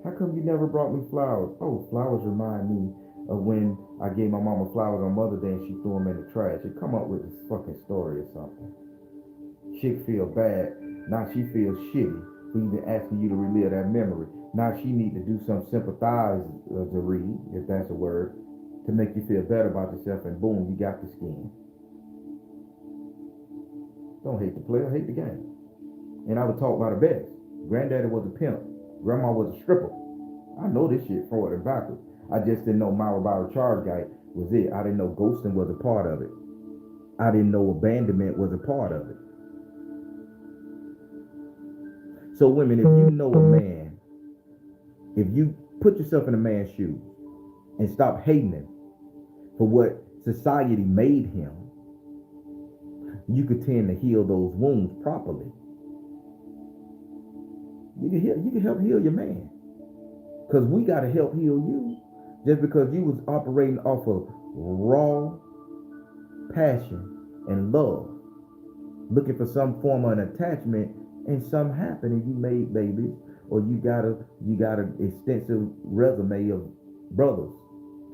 How come you never brought me flowers? Oh, flowers remind me of when I gave my mama flowers on Mother's Day and she threw them in the trash. You come up with this fucking story or something. Chick feel bad. Now she feels shitty for even asking you to relive that memory. Now she need to do some sympathizery, if that's a word, to make you feel better about yourself, and boom, you got the skin. Don't hate the player, hate the game. And I was taught by the best. Granddaddy was a pimp. Grandma was a stripper. I know this shit forward and backwards. I just didn't know Mauerbauertrauigkeit was it. I didn't know ghosting was a part of it. I didn't know abandonment was a part of it. So women, if you know a man, if you put yourself in a man's shoes and stop hating him for what society made him, you could tend to heal those wounds properly. You can help heal your man. Because we got to help heal you. Just because you was operating off of raw passion and love, looking for some form of an attachment, and something happened and you made babies, or you got an extensive resume of brothers,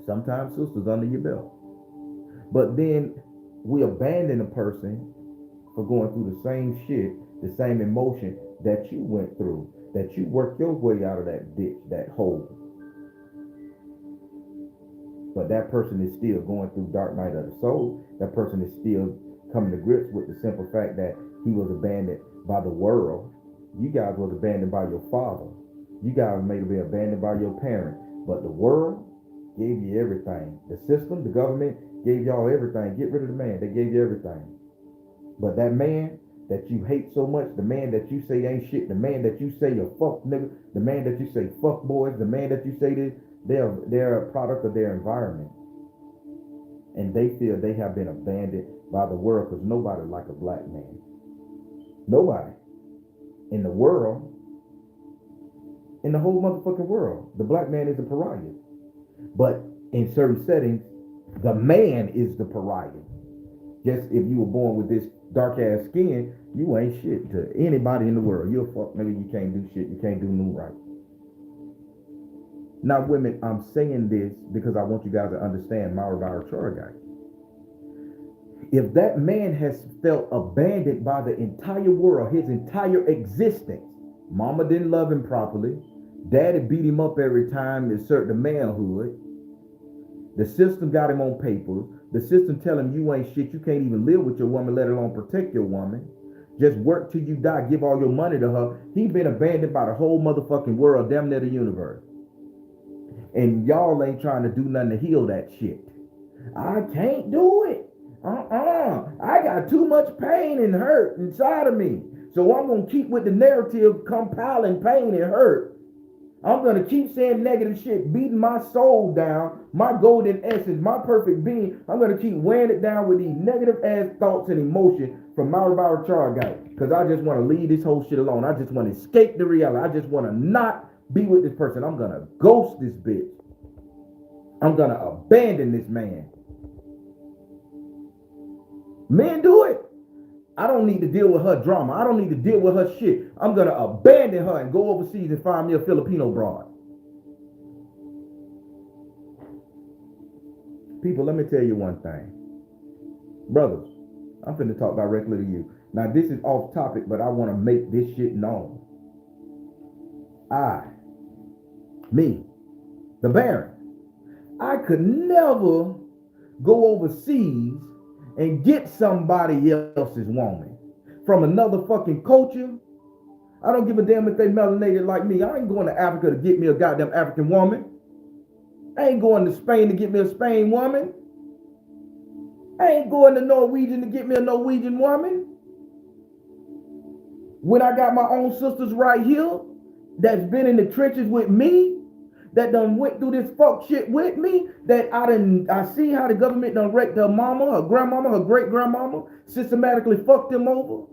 sometimes sisters under your belt. But then we abandon a person for going through the same shit, the same emotion that you went through, that you worked your way out of that ditch, that hole. But that person is still going through dark night of the soul. That person is still coming to grips with the simple fact that he was abandoned by the world. You guys was abandoned by your father. You guys may be abandoned by your parent. But the world gave you everything. The system, the government gave y'all everything. Get rid of the man. They gave you everything. But that man that you hate so much, the man that you say ain't shit, the man that you say a fuck nigga, the man that you say fuck boys, the man that you say this, they're a product of their environment. And they feel they have been abandoned by the world because nobody like a black man. Nobody. In the world, in the whole motherfucking world, the black man is a pariah. But in certain settings, the man is the pariah. Just if you were born with this dark ass skin, you ain't shit to anybody in the world. You're a fuck nigga, you can't do shit, you can't do new right. Now women, I'm saying this because I want you guys to understand Mauerbauertrauigkeit. If that man has felt abandoned by the entire world, his entire existence, mama didn't love him properly, daddy beat him up every time to assert the manhood, the system got him on paper, the system tell him you ain't shit, you can't even live with your woman, let alone protect your woman, just work till you die, give all your money to her. He been abandoned by the whole motherfucking world, damn near the universe. And y'all ain't trying to do nothing to heal that shit. I can't do it. I got too much pain and hurt inside of me. So I'm going to keep with the narrative, compiling pain and hurt. I'm going to keep saying negative shit, beating my soul down, my golden essence, my perfect being. I'm going to keep weighing it down with these negative ass thoughts and emotion from Mauerbauertrauigkeit. Because I just want to leave this whole shit alone. I just want to escape the reality. I just want to not be with this person. I'm going to ghost this bitch. I'm going to abandon this man. Men do it. I don't need to deal with her drama. I don't need to deal with her shit. I'm going to abandon her and go overseas and find me a Filipino broad. People, let me tell you one thing. Brothers, I'm finna talk directly to you. Now, this is off topic, but I want to make this shit known. Me, the Baron, I could never go overseas and get somebody else's woman from another fucking culture. I don't give a damn if they melanated like me. I ain't going to Africa to get me a goddamn African woman. I ain't going to Spain to get me a Spain woman. I ain't going to Norwegian to get me a Norwegian woman. When I got my own sisters right here that's been in the trenches with me, that done went through this fuck shit with me, that I see how the government done wrecked her mama, her grandmama, her great grandmama, systematically fucked them over.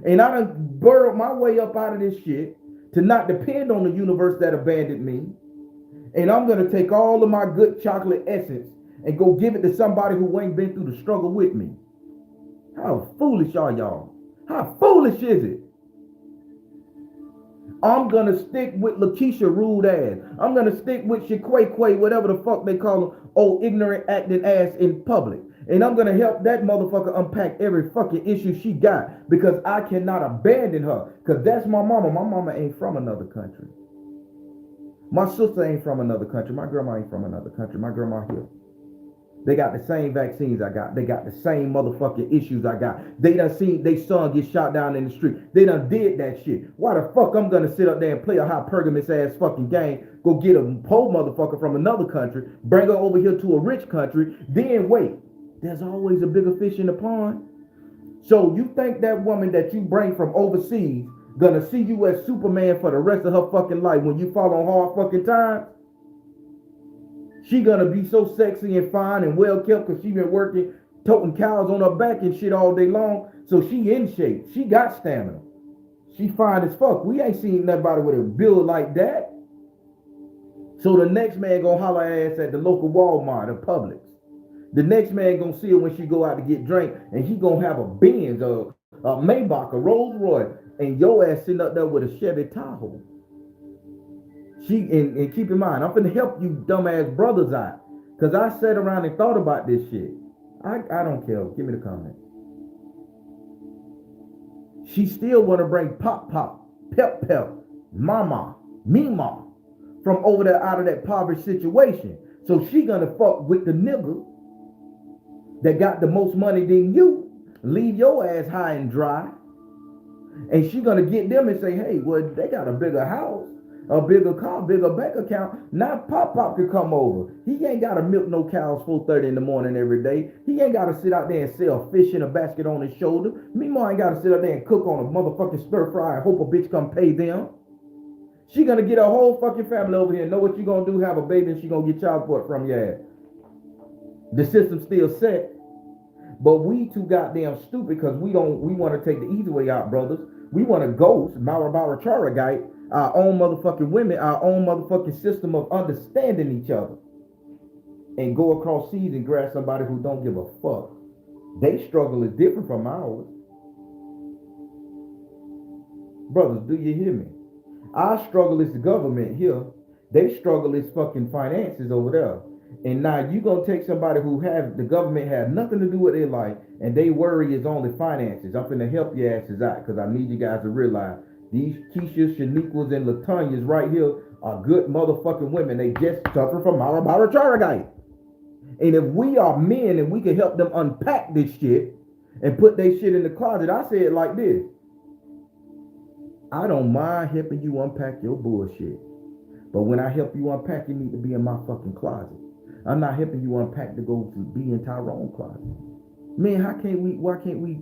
And I done burrowed my way up out of this shit to not depend on the universe that abandoned me. And I'm gonna take all of my good chocolate essence and go give it to somebody who ain't been through the struggle with me. How foolish are y'all? How foolish is it? I'm gonna stick with Lakeisha rude ass. I'm gonna stick with Shaquay, whatever the fuck they call him, old ignorant acting ass in public. And I'm gonna help that motherfucker unpack every fucking issue she got, because I cannot abandon her. Because that's my mama. My mama ain't from another country. My sister ain't from another country. My grandma ain't from another country. My grandma here. They got the same vaccines I got. They got the same motherfucking issues I got. They done seen they son get shot down in the street. They done did that shit. Why the fuck I'm gonna sit up there and play a hypergamous ass fucking game, go get a poor motherfucker from another country, bring her over here to a rich country, then wait. There's always a bigger fish in the pond. So you think that woman that you bring from overseas gonna see you as Superman for the rest of her fucking life when you fall on hard fucking times? She gonna be so sexy and fine and well kept because she been working, toting cows on her back and shit all day long. So she in shape. She got stamina. She fine as fuck. We ain't seen nobody with a build like that. So the next man gonna holler ass at the local Walmart or Publix. The next man gonna see her when she go out to get drink, and he gonna have a Benz, a Maybach, a Rolls Royce, and your ass sitting up there with a Chevy Tahoe. And keep in mind, I'm finna help you dumbass brothers out, because I sat around and thought about this shit. I don't care. Give me the comment. She still wanna bring Pop, Pep, Mama, Mima from over there out of that poverty situation. So she gonna fuck with the nigga that got the most money than you, leave your ass high and dry, and she gonna get them and say, hey, well, they got a bigger house, a bigger car, bigger bank account. Now Pop could come over. He ain't gotta milk no cows 4:30 in the morning every day. He ain't gotta sit out there and sell fish in a basket on his shoulder. Meemaw ain't gotta sit out there and cook on a motherfucking stir fry and hope a bitch come pay them. She gonna get her whole fucking family over here and know what you gonna do, have a baby, and she gonna get child support from your ass. The system's still set. But we too goddamn stupid because we want to take the easy way out, brothers. We want to ghost Mauerbauertrauigkeit, our own motherfucking women, our own motherfucking system of understanding each other, and go across seas and grab somebody who don't give a fuck. They struggle is different from ours. Brothers, do you hear me? Our struggle is the government here. They struggle is fucking finances over there. And now you gonna take somebody who have the government have nothing to do with their life, and they worry is only finances. I'm finna help your asses out because I need you guys to realize these Keishas, Shaniquas, and Latanyas right here are good motherfucking women. They just suffer from Mauerbauertrauigkeit. And if we are men and we can help them unpack this shit and put their shit in the closet, I say it like this: I don't mind helping you unpack your bullshit, but when I help you unpack, you need to be in my fucking closet. I'm not helping you unpack to go to be in Tyrone's closet. Man, why can't we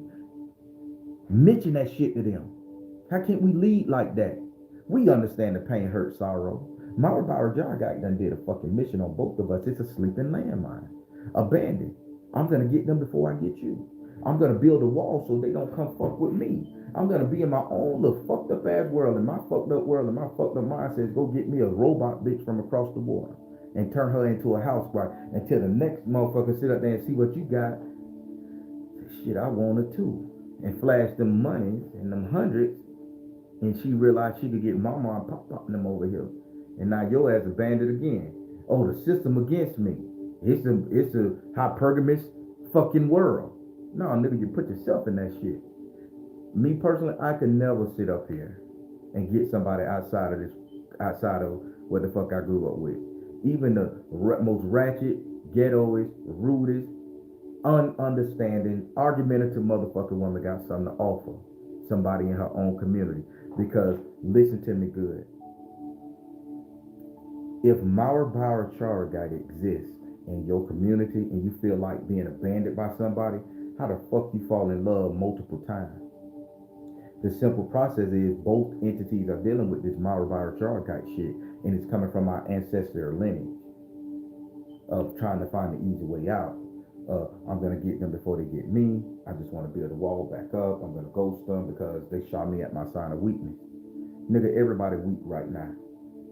mention that shit to them? How can't we lead like that? We understand the pain, hurt, sorrow. Mauerbauertrauigkeit done did a fucking mission on both of us. It's a sleeping landmine. Abandoned. I'm gonna get them before I get you. I'm gonna build a wall so they don't come fuck with me. I'm gonna be in my own little fucked up ass world, and my fucked up world, and my fucked up mind says go get me a robot bitch from across the water and turn her into a housewife until the next motherfucker sit up there and see what you got. Shit, I want her too. And flash them monies and them hundreds, and she realized she could get mama and pop them over here. And now your ass abandoned again. Oh, the system against me. It's a hypergamous fucking world. No, nigga, you put yourself in that shit. Me personally, I could never sit up here and get somebody outside of what the fuck I grew up with. Even the most ratchet, ghettoist, rudest, ununderstanding, argumentative motherfucking woman got something to offer somebody in her own community. Because listen to me good. If Mauerbauertrauigkeit exists in your community and you feel like being abandoned by somebody, how the fuck you fall in love multiple times? The simple process is both entities are dealing with this Mauerbauertrauigkeit shit, and it's coming from our ancestor lineage of trying to find the easy way out. I'm gonna get them before they get me. I just want to build a wall back up. I'm gonna ghost them because they shot me at my sign of weakness. Nigga, everybody weak right now.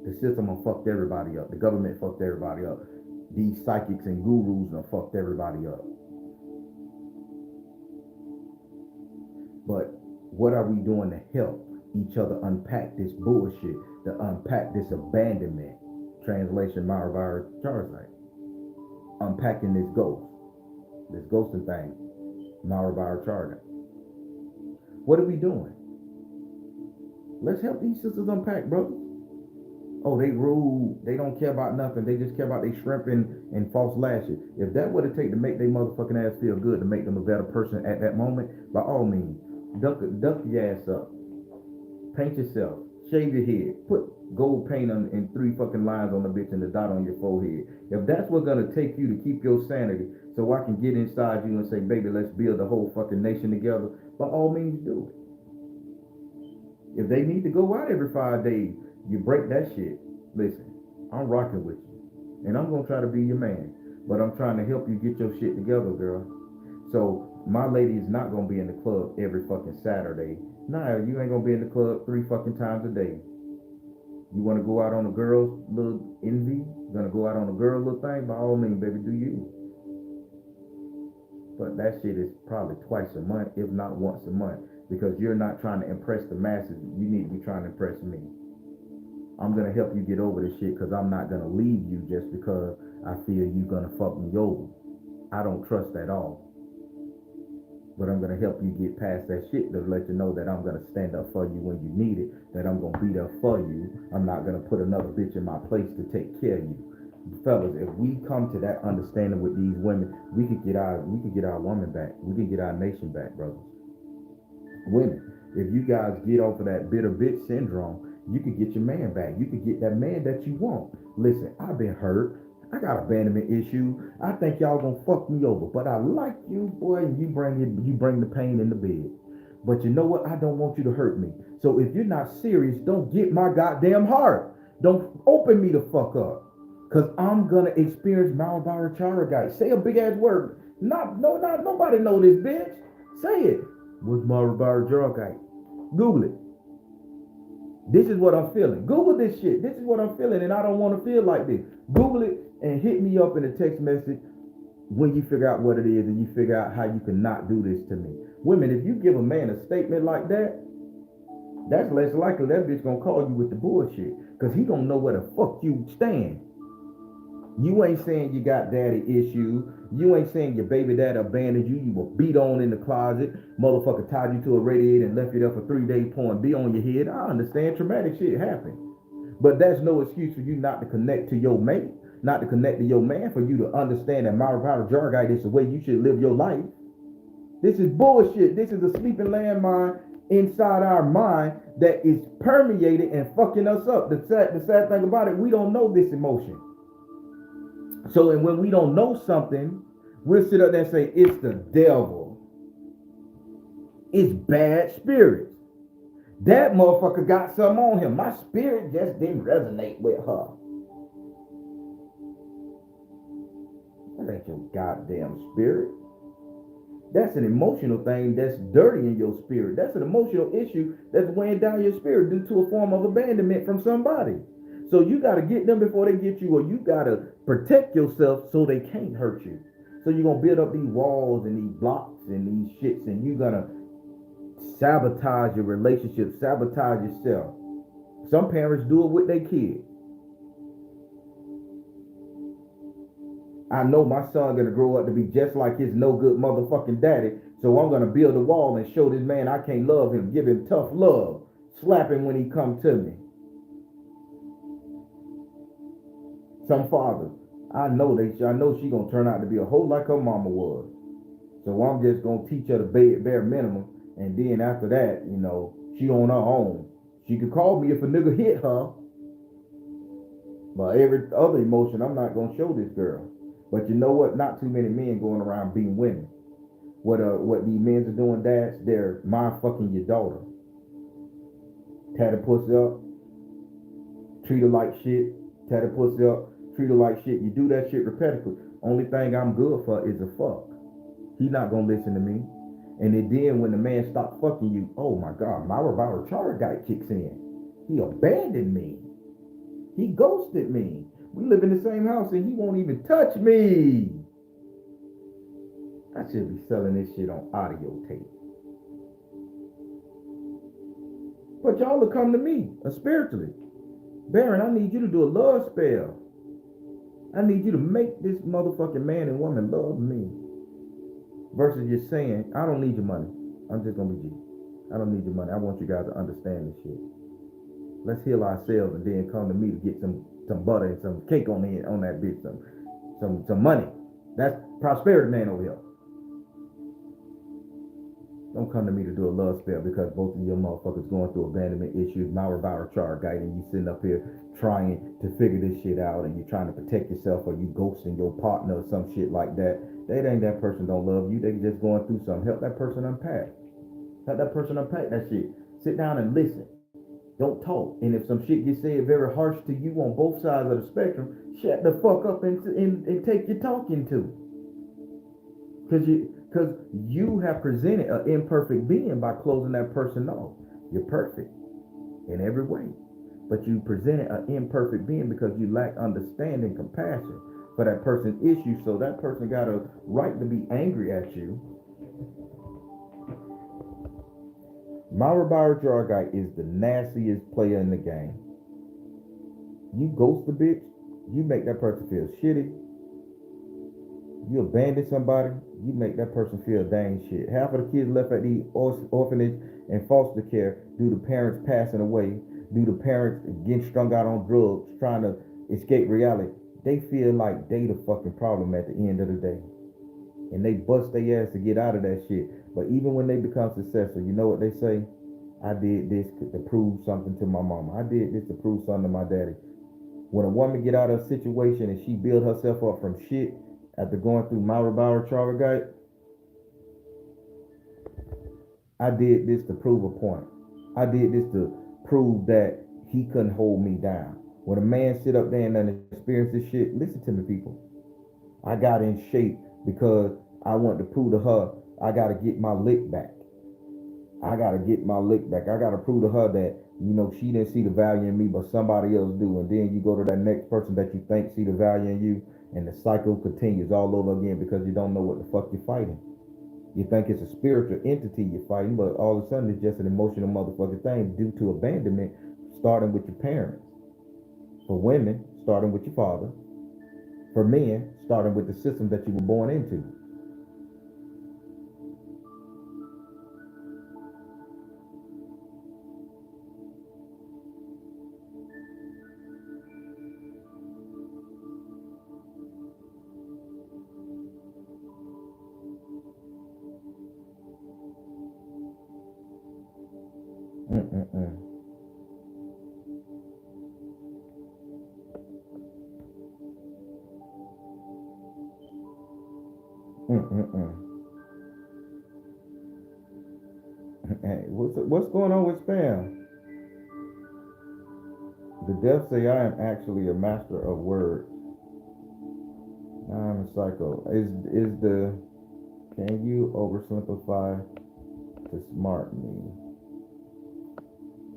The system done fucked everybody up. The government fucked everybody up. These psychics and gurus done fucked everybody up. But what are we doing to help each other unpack this bullshit, to unpack this abandonment? Translation, Mauerbauertrauigkeit. Unpacking this ghosting thing, Mauerbauertrauigkeit. What are we doing? Let's help these sisters unpack, brothers. Oh, they rude. They don't care about nothing. They just care about they shrimp and false lashes. If that would have taken to make their motherfucking ass feel good, to make them a better person at that moment, by all means, duck your ass up. Paint yourself. Shave your head. Put gold paint on and 3 fucking lines on the bitch and the dot on your forehead. If that's what's gonna take you to keep your sanity, so I can get inside you and say, baby, let's build the whole fucking nation together, by all means do it. If they need to go out every 5 days, you break that shit. Listen, I'm rocking with you. And I'm gonna try to be your man. But I'm trying to help you get your shit together, girl. So my lady is not gonna be in the club every fucking Saturday. Nah, you ain't gonna be in the club 3 fucking times a day. You wanna go out on a girl's little envy? You gonna go out on a girl little thing? By all means, baby, do you. But that shit is probably twice a month, if not once a month. Because you're not trying to impress the masses. You need to be trying to impress me. I'm gonna help you get over this shit because I'm not gonna leave you just because I feel you gonna fuck me over. I don't trust at all. But I'm gonna help you get past that shit to let you know that I'm gonna stand up for you when you need it, that I'm gonna be there for you. I'm not gonna put another bitch in my place to take care of you. Fellas, if we come to that understanding with these women, we could get our woman back. We could get our nation back, brothers. Women, if you guys get off of that bitter bitch syndrome, you could get your man back. You could get that man that you want. Listen, I've been hurt. I got abandonment issue. I think y'all gonna fuck me over, but I like you, boy. And you bring the pain in the bed. But you know what? I don't want you to hurt me. So if you're not serious, don't get my goddamn heart. Don't open me the fuck up, cause I'm gonna experience Mauerbauertrauigkeit. Say a big ass word. Nobody know this, bitch. Say it. What's Mauerbauertrauigkeit? Google it. This is what I'm feeling. Google this shit. This is what I'm feeling, and I don't want to feel like this. Google it and hit me up in a text message when you figure out what it is and you figure out how you can not do this to me. Women, if you give a man a statement like that, that's less likely that bitch gonna call you with the bullshit, because he gonna know where the fuck you stand. You ain't saying you got daddy issues. You ain't saying your baby dad abandoned you. You were beat on in the closet. Motherfucker tied you to a radiator and left you there for 3 days pouring beer on your head. I understand traumatic shit happened. But that's no excuse for you not to connect to your mate, not to connect to your man, for you to understand that Mauerbauertrauigkeit is the way you should live your life. This is bullshit. This is a sleeping landmine inside our mind that is permeated and fucking us up. The sad thing about it, we don't know this emotion. So, and when we don't know something, we'll sit up there and say, it's the devil. It's bad spirits. That motherfucker got something on him. My spirit just didn't resonate with her. That ain't your goddamn spirit. That's an emotional thing that's dirty in your spirit. That's an emotional issue that's weighing down your spirit due to a form of abandonment from somebody. So you got to get them before they get you, or you got to protect yourself so they can't hurt you. So you're going to build up these walls and these blocks and these shits, and you're going to sabotage your relationship, sabotage yourself. Some parents do it with their kids. I know my son gonna grow up to be just like his no good motherfucking daddy. So I'm gonna build a wall and show this man I can't love him, give him tough love, slap him when he come to me. Some fathers, I know she gonna turn out to be a whole like her mama was. So I'm just gonna teach her the bare minimum, and then after that, she on her own. She could call me if a nigga hit her, but every other emotion I'm not gonna show this girl. But you know what? Not too many men going around being women. What these men are doing, dads, they're mind fucking your daughter. Tat her pussy up, treat her like shit. Tat her pussy up, treat her like shit. You do that shit repetitively. Only thing I'm good for is a fuck. He not gonna listen to me. And then when the man stops fucking you, oh my God, Mauerbauertrauigkeit kicks in. He abandoned me. He ghosted me. We live in the same house and he won't even touch me. I should be selling this shit on audio tape. But y'all will come to me spiritually. Baron, I need you to do a love spell. I need you to make this motherfucking man and woman love me. Versus just saying, I don't need your money. I'm just gonna be G. I don't need your money. I want you guys to understand this shit. Let's heal ourselves and then come to me to get some butter and some cake on that bitch, some money. That's prosperity man over here. Don't come to me to do a love spell because both of your motherfuckers going through abandonment issues, Mauerbauertrauigkeit, and you sitting up here trying to figure this shit out, and you're trying to protect yourself, or you ghosting your partner or some shit like that. That ain't that person don't love you. They just going through something. Help that person unpack. Help that person unpack that shit. Sit down and listen. Don't talk. And if some shit gets said very harsh to you on both sides of the spectrum, shut the fuck up and take your talking to. Because you have presented an imperfect being by closing that person off. You're perfect in every way. But you presented an imperfect being because you lack understanding, compassion for that person's issue. So that person got a right to be angry at you. Mauerbauertrauigkeit is the nastiest player in the game. You ghost the bitch, you make that person feel shitty. You abandon somebody, you make that person feel dang shit. Half of the kids left at the orphanage and foster care due to parents passing away, due to parents getting strung out on drugs, trying to escape reality. They feel like they the fucking problem at the end of the day. And they bust their ass to get out of that shit. But even when they become successful, you know what they say? I did this to prove something to my mama. I did this to prove something to my daddy. When a woman get out of a situation and she build herself up from shit after going through Mauerbauertrauigkeit, I did this to prove a point. I did this to prove that he couldn't hold me down. When a man sit up there and experience this shit, listen to me, people. I got in shape because I want to prove to her I got to get my lick back. I got to get my lick back. I got to prove to her that, she didn't see the value in me, but somebody else do. And then you go to that next person that you think see the value in you, and the cycle continues all over again because you don't know what the fuck you're fighting. You think it's a spiritual entity you're fighting, but all of a sudden it's just an emotional motherfucking thing due to abandonment, starting with your parents. For women, starting with your father. For men, starting with the system that you were born into. Mm-mm-mm. Mm-mm-mm. Hey, what's going on with spam? The deaf say I am actually a master of words. I'm a psycho. Is the can you oversimplify to smart me?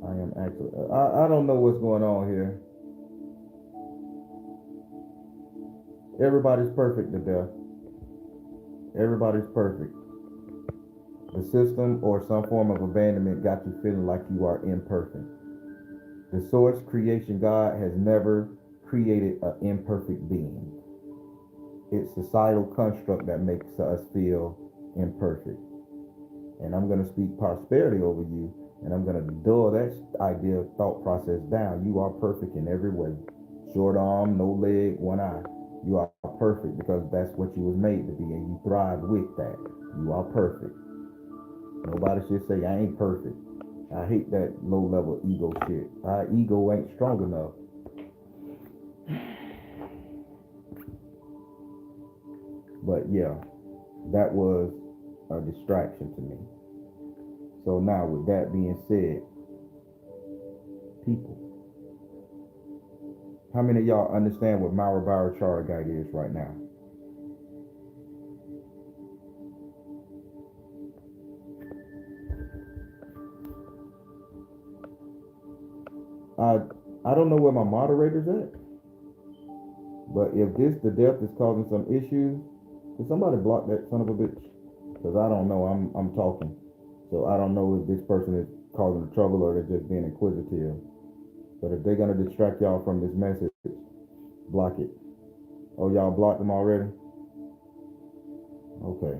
I am actually. I don't know what's going on here. Everybody's perfect to death. Everybody's perfect. The system or some form of abandonment got you feeling like you are imperfect. The source creation God has never created an imperfect being. It's societal construct that makes us feel imperfect. And I'm going to speak prosperity over you, and I'm going to dull that idea thought process down. You are perfect in every way. Short arm, no leg, one eye. You are perfect because that's what you was made to be, and you thrive with that. You are perfect. Nobody should say I ain't perfect. I hate that low level ego shit. Our ego ain't strong enough. But yeah, that was a distraction to me. So now with that being said, people, how many of y'all understand what Mauerbauertrauigkeit is right now? I don't know where my moderator's at, but if the death is causing some issues, can somebody block that son of a bitch? Because I don't know. I'm talking, so I don't know if this person is causing trouble or they're just being inquisitive. But if they're gonna distract y'all from this message, block it. Oh, y'all blocked them already? Okay.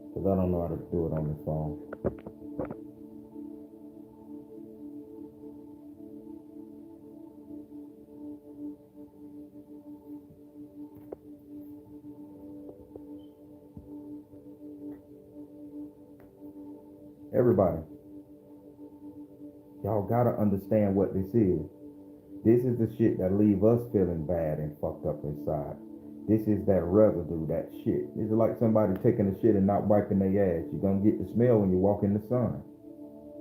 Because I don't know how to do it on this phone. Everybody, y'all gotta understand what this is. This is the shit that leave us feeling bad and fucked up inside. This is that residue, that shit. This is like somebody taking a shit and not wiping their ass. You're gonna get the smell when you walk in the sun.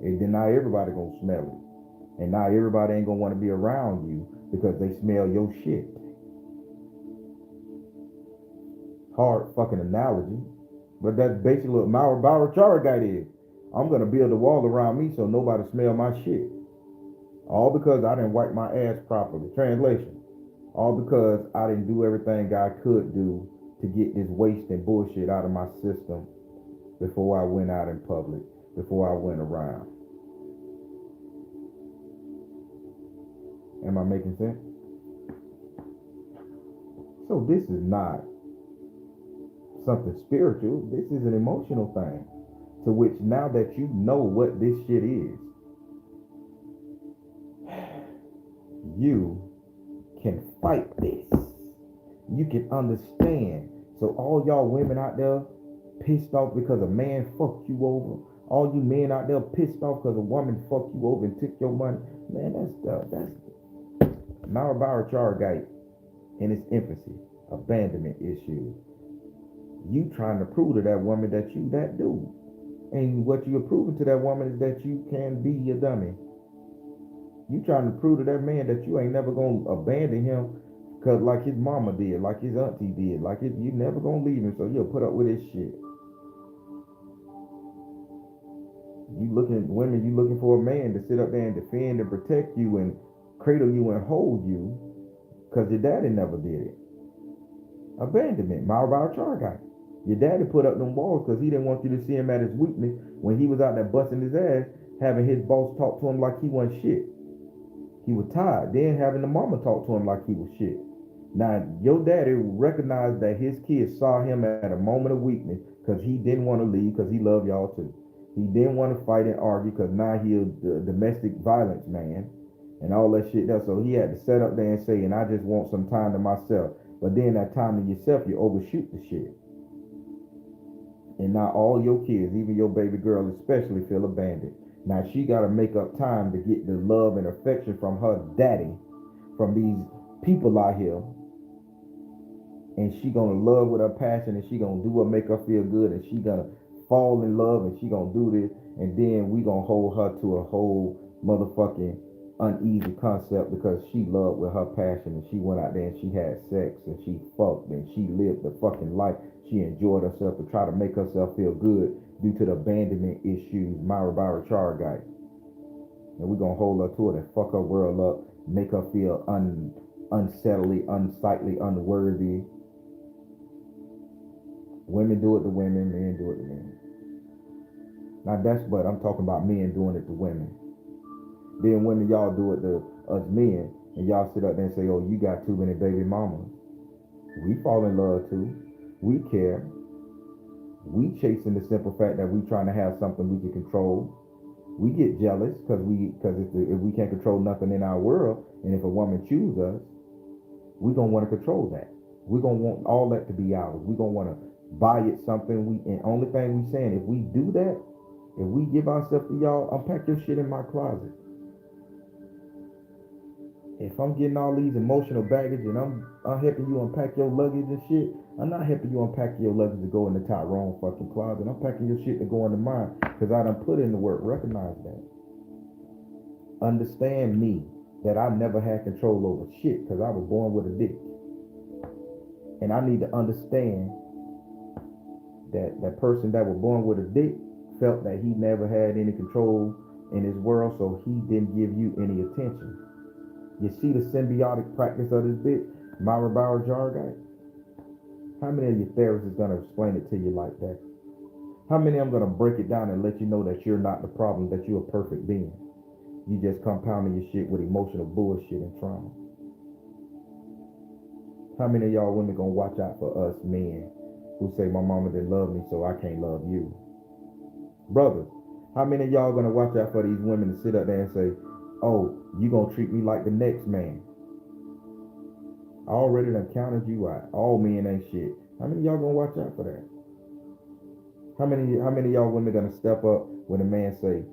And then not everybody gonna smell it. And not everybody ain't gonna want to be around you because they smell your shit. Hard fucking analogy. But that's basically what Mauerbauertrauigkeit is. I'm gonna build a wall around me so nobody smell my shit. All because I didn't wipe my ass properly. Translation. All because I didn't do everything I could do to get this waste and bullshit out of my system before I went out in public, before I went around. Am I making sense? So this is not something spiritual. This is an emotional thing. To which now that you know what this shit is, you can fight this. You can understand. So all y'all women out there pissed off because a man fucked you over. All you men out there pissed off because a woman fucked you over and took your money. Man, that's Mauerbauertrauigkeit in its infancy. Abandonment issue. You trying to prove to that woman that you that dude. And what you're proving to that woman is that you can be a dummy. You trying to prove to that man that you ain't never gonna abandon him, cause like his mama did, like his auntie did, like you never gonna leave him, so you'll put up with his shit. You looking for a man to sit up there and defend and protect you and cradle you and hold you, cause your daddy never did it. Abandonment, Mauerbauertrauigkeit. Your daddy put up them walls because he didn't want you to see him at his weakness when he was out there busting his ass, having his boss talk to him like he wasn't shit. He was tired. Then having the mama talk to him like he was shit. Now, your daddy recognized that his kids saw him at a moment of weakness because he didn't want to leave because he loved y'all too. He didn't want to fight and argue because now he was a domestic violence man and all that shit there. So he had to set up there and say, and I just want some time to myself. But then that time to yourself, you overshoot the shit. And now all your kids, even your baby girl especially, feel abandoned. Now she got to make up time to get the love and affection from her daddy, from these people out here. And she gonna love with her passion, and she gonna do what make her feel good, and she gonna fall in love and she gonna do this, and then we gonna hold her to a whole motherfucking uneasy concept because she loved with her passion and she went out there and she had sex and she fucked and she lived the fucking life. She enjoyed herself to try to make herself feel good due to the abandonment issues, Mauerbauertrauigkeit. And we're gonna hold her to it and fuck her world up, make her feel unsettly, unsightly, unworthy. Women do it to women, men do it to men. Now that's but I'm talking about men doing it to women. Then women, y'all do it to us men, and y'all sit up there and say, oh, you got too many baby mamas. We fall in love too. We care. We chasing the simple fact that we trying to have something we can control. We get jealous because if we can't control nothing in our world, and if a woman chooses us, we gonna want to control that. We gonna want all that to be ours. We gonna want to buy it something. And only thing we saying, if we do that, if we give ourselves to y'all, unpack your shit in my closet. If I'm getting all these emotional baggage and I'm helping you unpack your luggage and shit, I'm not helping you unpack your luggage to go in the Tyrone fucking closet. I'm packing your shit to go into mine because I done put in the work. Recognize that. Understand me that I never had control over shit because I was born with a dick. And I need to understand that that person that was born with a dick felt that he never had any control in his world, so he didn't give you any attention. You see the symbiotic practice of this bitch, Mauerbauertrauigkeit? How many of your therapists is going to explain it to you like that? How many of them going to break it down and let you know that you're not the problem, that you're a perfect being? You just compounding your shit with emotional bullshit and trauma. How many of y'all women going to watch out for us men who say my mama didn't love me so I can't love you? Brothers, how many of y'all going to watch out for these women to sit up there and say, oh, you gonna treat me like the next man? I already done counted you out. All men ain't shit. How many of y'all gonna watch out for that? How many of y'all women gonna step up when a man say,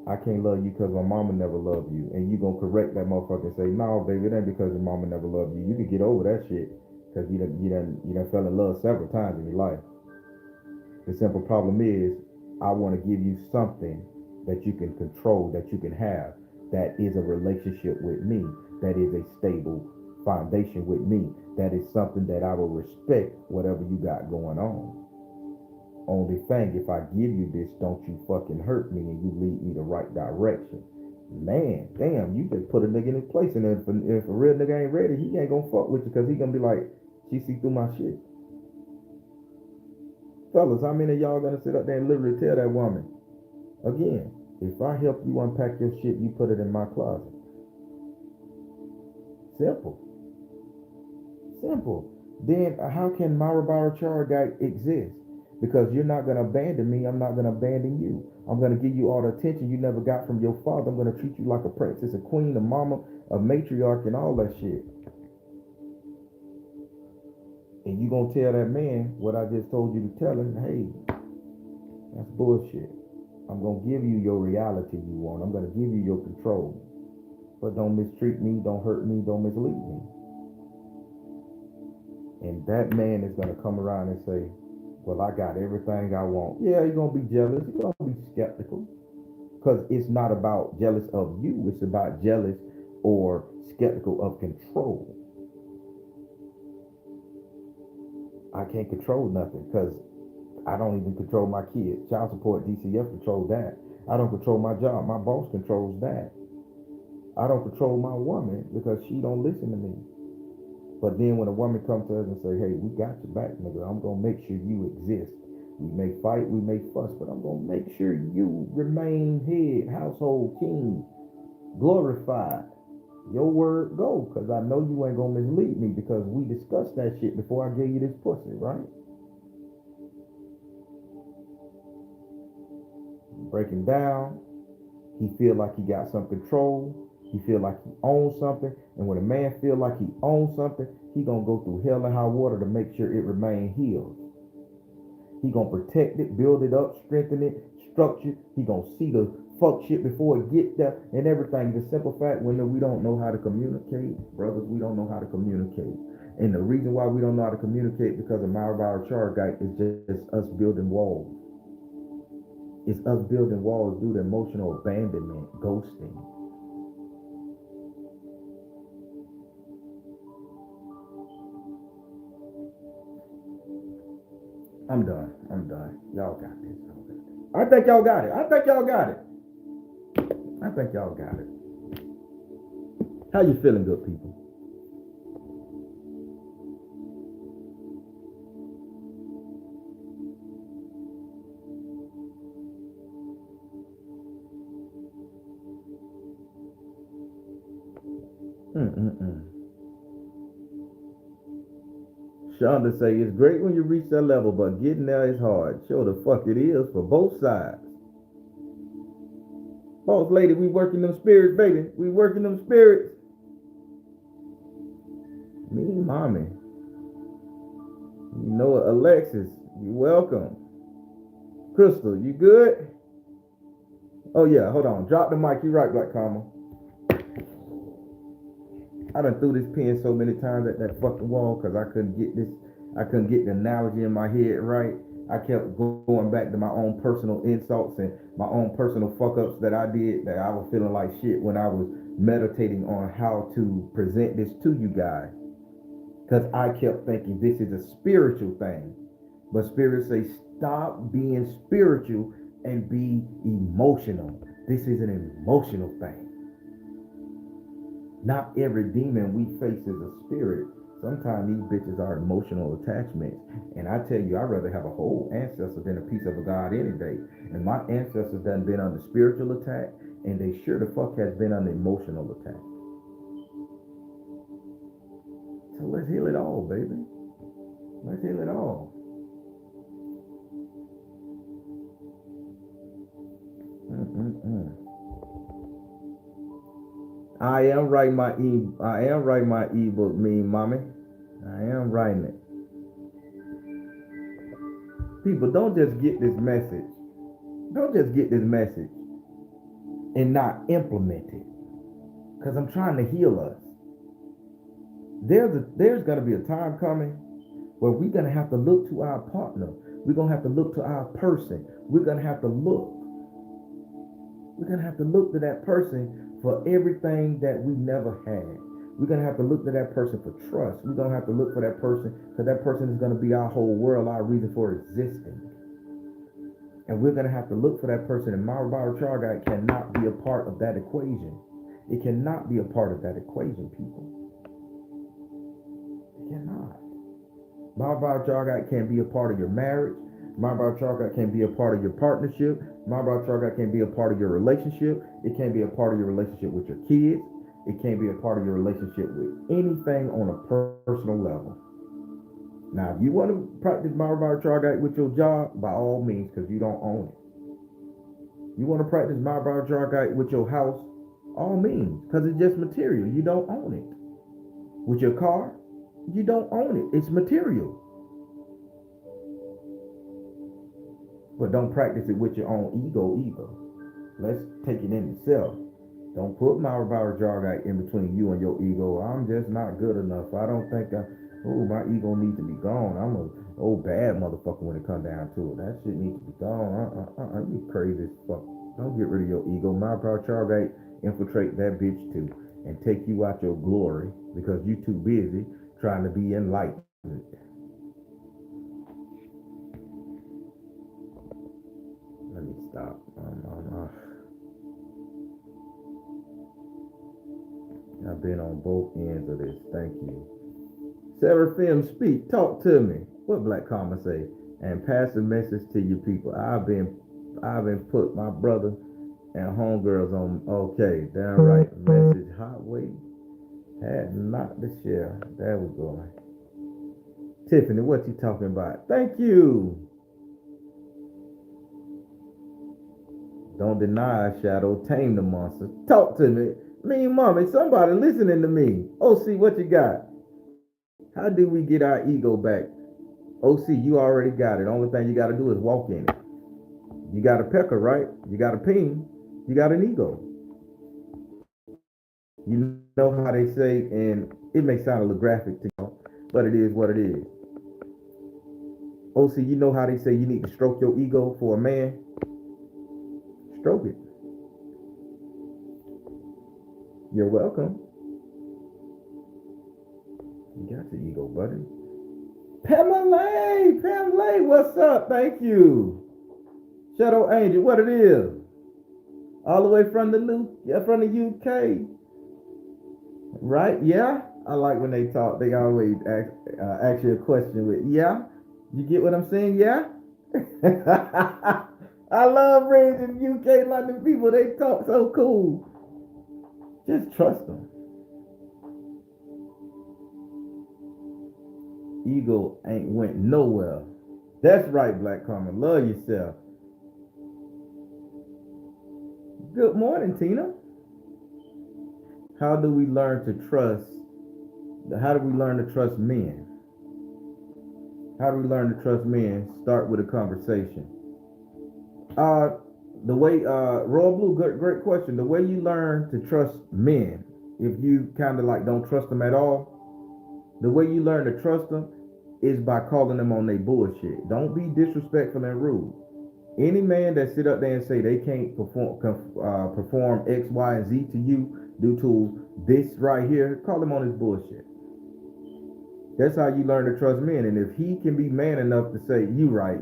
I can't love you because my mama never loved you, and you gonna correct that motherfucker and say, no, baby, it ain't because your mama never loved you. You can get over that shit because you done fell in love several times in your life. The simple problem is, I want to give you something that you can control, that you can have, that is a relationship with me, that is a stable foundation with me, that is something that I will respect whatever you got going on. Only thing, if I give you this, don't you fucking hurt me and you lead me the right direction. Man, damn, you just put a nigga in his place, and if a real nigga ain't ready, he ain't gonna fuck with you because he gonna be like, she see through my shit. Fellas, how many of y'all gonna sit up there and literally tell that woman, again, if I help you unpack your shit, you put it in my closet? Simple. Simple. Then how can Mauerbauertrauigkeit exist? Because you're not going to abandon me. I'm not going to abandon you. I'm going to give you all the attention you never got from your father. I'm going to treat you like a princess, a queen, a mama, a matriarch, and all that shit. And you going to tell that man what I just told you to tell him, hey, that's bullshit. I'm going to give you your reality you want. I'm going to give you your control. But don't mistreat me, don't hurt me, don't mislead me. And that man is going to come around and say, well, I got everything I want. Yeah, you're going to be jealous. You're going to be skeptical. Because it's not about jealous of you. It's about jealous or skeptical of control. I can't control nothing because I don't even control my kids. Child support, DCF control that. I don't control my job. My boss controls that. I don't control my woman because she don't listen to me. But then when a woman comes to us and say, hey, we got your back, nigga. I'm going to make sure you exist. We may fight, we may fuss, but I'm going to make sure you remain head, household king, glorified. Your word go, because I know you ain't going to mislead me because we discussed that shit before I gave you this pussy, right? Breaking down, he feel like he got some control. He feel like he owns something. And when a man feel like he owns something, he gonna go through hell and high water to make sure it remain healed. He gonna protect it, build it up, strengthen it, structure. He gonna see the fuck shit before it get there and everything. The simple fact, when we don't know how to communicate, brothers, we don't know how to communicate. And the reason why we don't know how to communicate because of Mauerbauertrauigkeit is just us building walls. It's us building walls due to emotional abandonment, ghosting. I'm done. I'm done. Y'all got this. I think y'all got it. I think y'all got it. I think y'all got it. How you feeling, good people? Mm-mm-mm. Shonda say it's great when you reach that level, but getting there is hard. Sure the fuck it is for both sides. Boss lady, we working them spirits, baby. We working them spirits. Me, mommy. You know it, Alexis. You welcome. Crystal, you good? Oh yeah, hold on. Drop the mic. You right, Black Karma. I done threw this pen so many times at that fucking wall because I couldn't get this. I couldn't get the analogy in my head right. I kept going back to my own personal insults and my own personal fuck ups that I did that I was feeling like shit when I was meditating on how to present this to you guys. Because I kept thinking this is a spiritual thing. But spirits say stop being spiritual and be emotional. This is an emotional thing. Not every demon we face is a spirit. Sometimes these bitches are emotional attachments. And I tell you, I'd rather have a whole ancestor than a piece of a god any day. And my ancestors done been under spiritual attack, and they sure the fuck has been under emotional attack. So let's heal it all, baby. Let's heal it all. Mm-mm-mm. I am writing my ebook, me, mommy. I am writing it. People, don't just get this message. Don't just get this message and not implement it. Because I'm trying to heal us. There's gonna be a time coming where we're gonna have to look to our partner. We're gonna have to look to our person. We're gonna have to look. We're gonna have to look to that person for everything that we never had. We're gonna have to look to that person for trust. We're gonna have to look for that person because that person is gonna be our whole world, our reason for existing. And we're gonna have to look for that person. And Mauerbauertrauigkeit cannot be a part of that equation. It cannot be a part of that equation, people. It cannot. Mauerbauertrauigkeit can't be a part of your marriage. Mauerbauertrauigkeit can't be a part of your partnership. Mauerbauertrauigkeit can't be a part of your relationship. It can't be a part of your relationship with your kids. It can't be a part of your relationship with anything on a personal level. Now, if you want to practice Mauerbauertrauigkeit with your job, by all means, because you don't own it. You want to practice Mauerbauertrauigkeit with your house, all means, because it's just material. You don't own it. With your car, you don't own it. It's material. But don't practice it with your own ego either. Let's take it in itself. Don't put Mauerbauertrauigkeit in between you and your ego. I'm just not good enough. I don't think my ego needs to be gone. I'm a old bad motherfucker when it comes down to it. That shit needs to be gone. You crazy as fuck. Don't get rid of your ego. Mauerbauertrauigkeit infiltrate that bitch too and take you out your glory because you too busy trying to be enlightened. Let me stop. I've been on both ends of this. Thank you. Seraphim, speak. Talk to me. What Black Karma say? And pass the message to you people. I've been put my brother and homegirls on. Okay, damn right. Message hot weight. Had not to share. There we go. Tiffany, what you talking about? Thank you. Don't deny a shadow, tame the monster. Talk to me. Me, mommy, somebody listening to me. OC, what you got? How do we get our ego back? OC, you already got it. Only thing you got to do is walk in it. You got a pecker, right? You got a ping. You got an ego. You know how they say, and it may sound a little graphic to you, but it is what it is. OC, you know how they say you need to stroke your ego for a man? Stroke it. You're welcome. You got your ego, buddy. Pamela, what's up? Thank you. Shadow Angel, what it is? All the way from the UK. Right? Yeah. I like when they talk. They always ask you a question with, yeah. You get what I'm saying? Yeah. I love raising UK London people. They talk so cool. Just trust them. Ego ain't went nowhere. That's right, Black Karma. Love yourself. Good morning, Tina. How do we learn to trust? How do we learn to trust men? How do we learn to trust men? Start with a conversation. The way Royal Blue, great question. The way you learn to trust men, if you kind of like don't trust them at all, the way you learn to trust them is by calling them on their bullshit. Don't be disrespectful and rude. Any man that sit up there and say they can't perform X, Y, and Z to you due to this right here, call him on his bullshit. That's how you learn to trust men. And if he can be man enough to say, you right,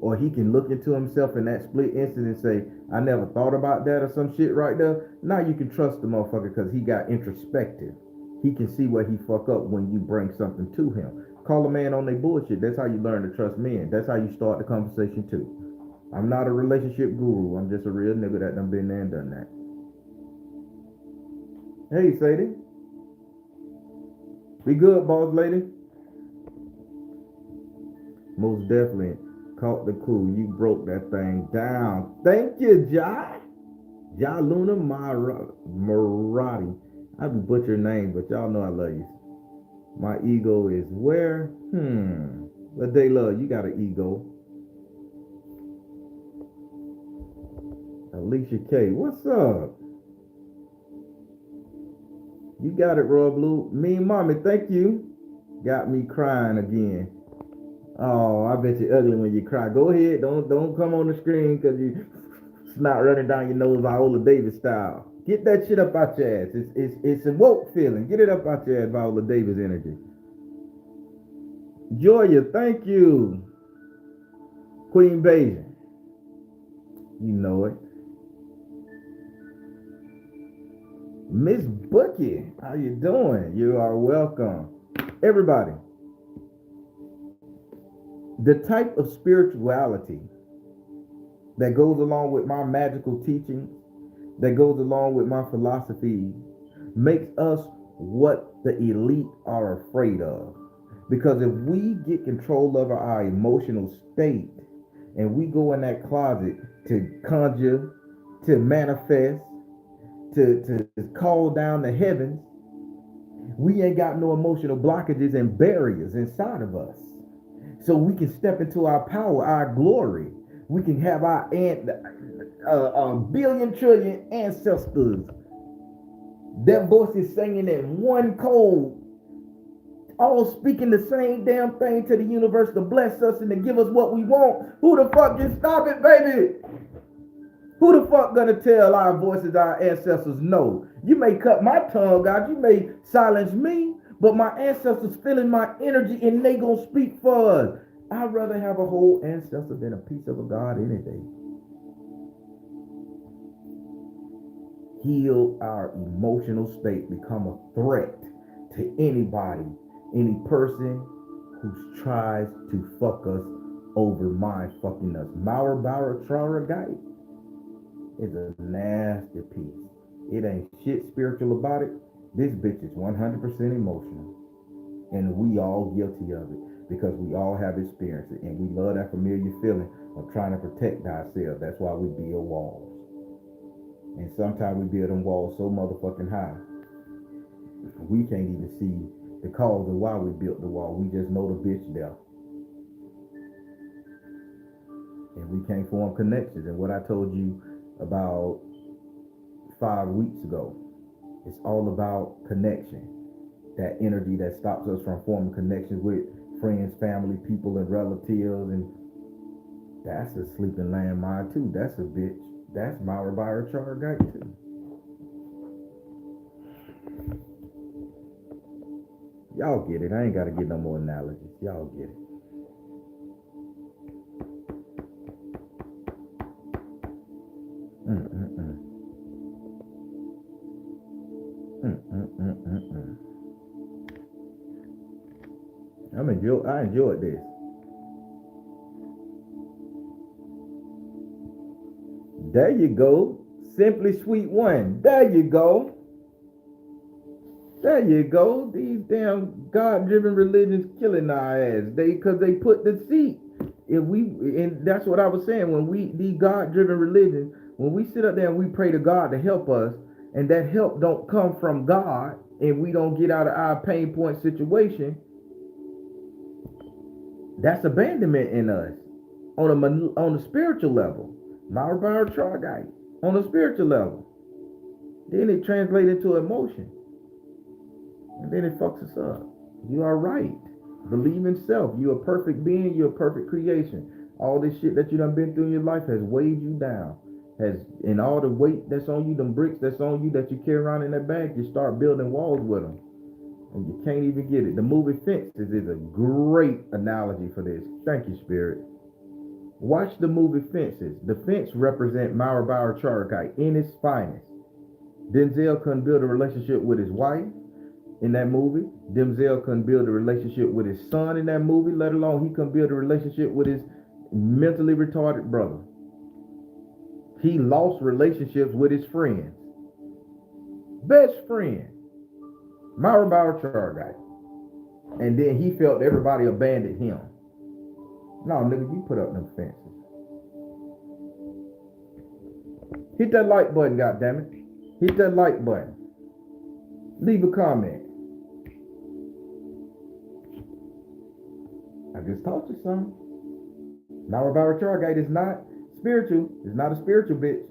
or he can look into himself in that split instant and say, I never thought about that or some shit right there. Now you can trust the motherfucker because he got introspective. He can see where he fuck up when you bring something to him. Call a man on their bullshit. That's how you learn to trust men. That's how you start the conversation too. I'm not a relationship guru. I'm just a real nigga that done been there and done that. Hey, Sadie. Be good, boss lady. Most definitely caught the clue. You broke that thing down. Thank you, Ja. Ja Luna Marati. I be butchering names, but y'all know I love you. My ego is where? But they love you got an ego. Alicia K, what's up? You got it, Royal Blue. Mean Mommy, thank you. Got me crying again. Oh, I bet you're ugly when you cry. Go ahead, don't come on the screen because you snot running down your nose Viola Davis style. Get that shit up out your ass. It's a woke feeling. Get it up out your ass, Viola Davis energy. Joya, thank you. Queen Beijing. You know it. Miss Bookie, how you doing? You are welcome. Everybody, the type of spirituality that goes along with my magical teachings, that goes along with my philosophy, makes us what the elite are afraid of. Because if we get control over our emotional state and we go in that closet to conjure, to manifest, to call down the heavens, we ain't got no emotional blockages and barriers inside of us. So we can step into our power, our glory. We can have our billion trillion ancestors. Their voices singing in one code, all speaking the same damn thing to the universe to bless us and to give us what we want. Who the fuck can stop it, baby? Who the fuck gonna tell our voices, our ancestors, no? You may cut my tongue out, you may silence me, but my ancestors feeling my energy and they gonna speak for us. I'd rather have a whole ancestor than a piece of a God any day. Heal our emotional state, become a threat to anybody, any person who tries to fuck us over my fucking us. Mauerbauertrauigkeit is a nasty piece. It ain't shit spiritual about it. This bitch is 100% emotional. And we all guilty of it because we all have experienced it. And we love that familiar feeling of trying to protect ourselves. That's why we build walls. And sometimes we build them walls so motherfucking high, we can't even see the cause of why we built the wall. We just know the bitch there. And we can't form connections. And what I told you about 5 weeks ago, it's all about connection. That energy that stops us from forming connections with friends, family, people, and relatives. And that's a sleeping landmine too. That's a bitch. That's Mauerbauertrauigkeit too. Y'all get it. I ain't got to get no more analogies. Y'all get it. Mm-mm-mm. Mm-mm-mm-mm-mm. I enjoyed this. There you go. Simply Sweet One. There you go. There you go. These damn God-driven religions killing our ass. Cause they put the seat. And that's what I was saying. When these God-driven religions, when we sit up there and we pray to God to help us, and that help don't come from God, and we don't get out of our pain point situation, that's abandonment in us on a spiritual level. Mauerbauertrauigkeit on a spiritual level. Then it translates into emotion. And then it fucks us up. You are right. Believe in self. You're a perfect being. You're a perfect creation. All this shit that you done been through in your life has weighed you down. And all the weight that's on you, them bricks that's on you that you carry around in that bag, you start building walls with them. And you can't even get it. The movie Fences is a great analogy for this. Thank you, Spirit. Watch the movie Fences. The fence represent Mauerbauertrauigkeit in its finest. Denzel couldn't build a relationship with his wife in that movie. Denzel couldn't build a relationship with his son in that movie, let alone he couldn't build a relationship with his mentally retarded brother. He lost relationships with his friends. Best friend, Mauerbauertrauigkeit. And then he felt everybody abandoned him. No, nigga, you put up them fences. Hit that like button, goddammit. Hit that like button. Leave a comment. I just taught you something. Mauerbauertrauigkeit is not spiritual. It's not a spiritual bitch.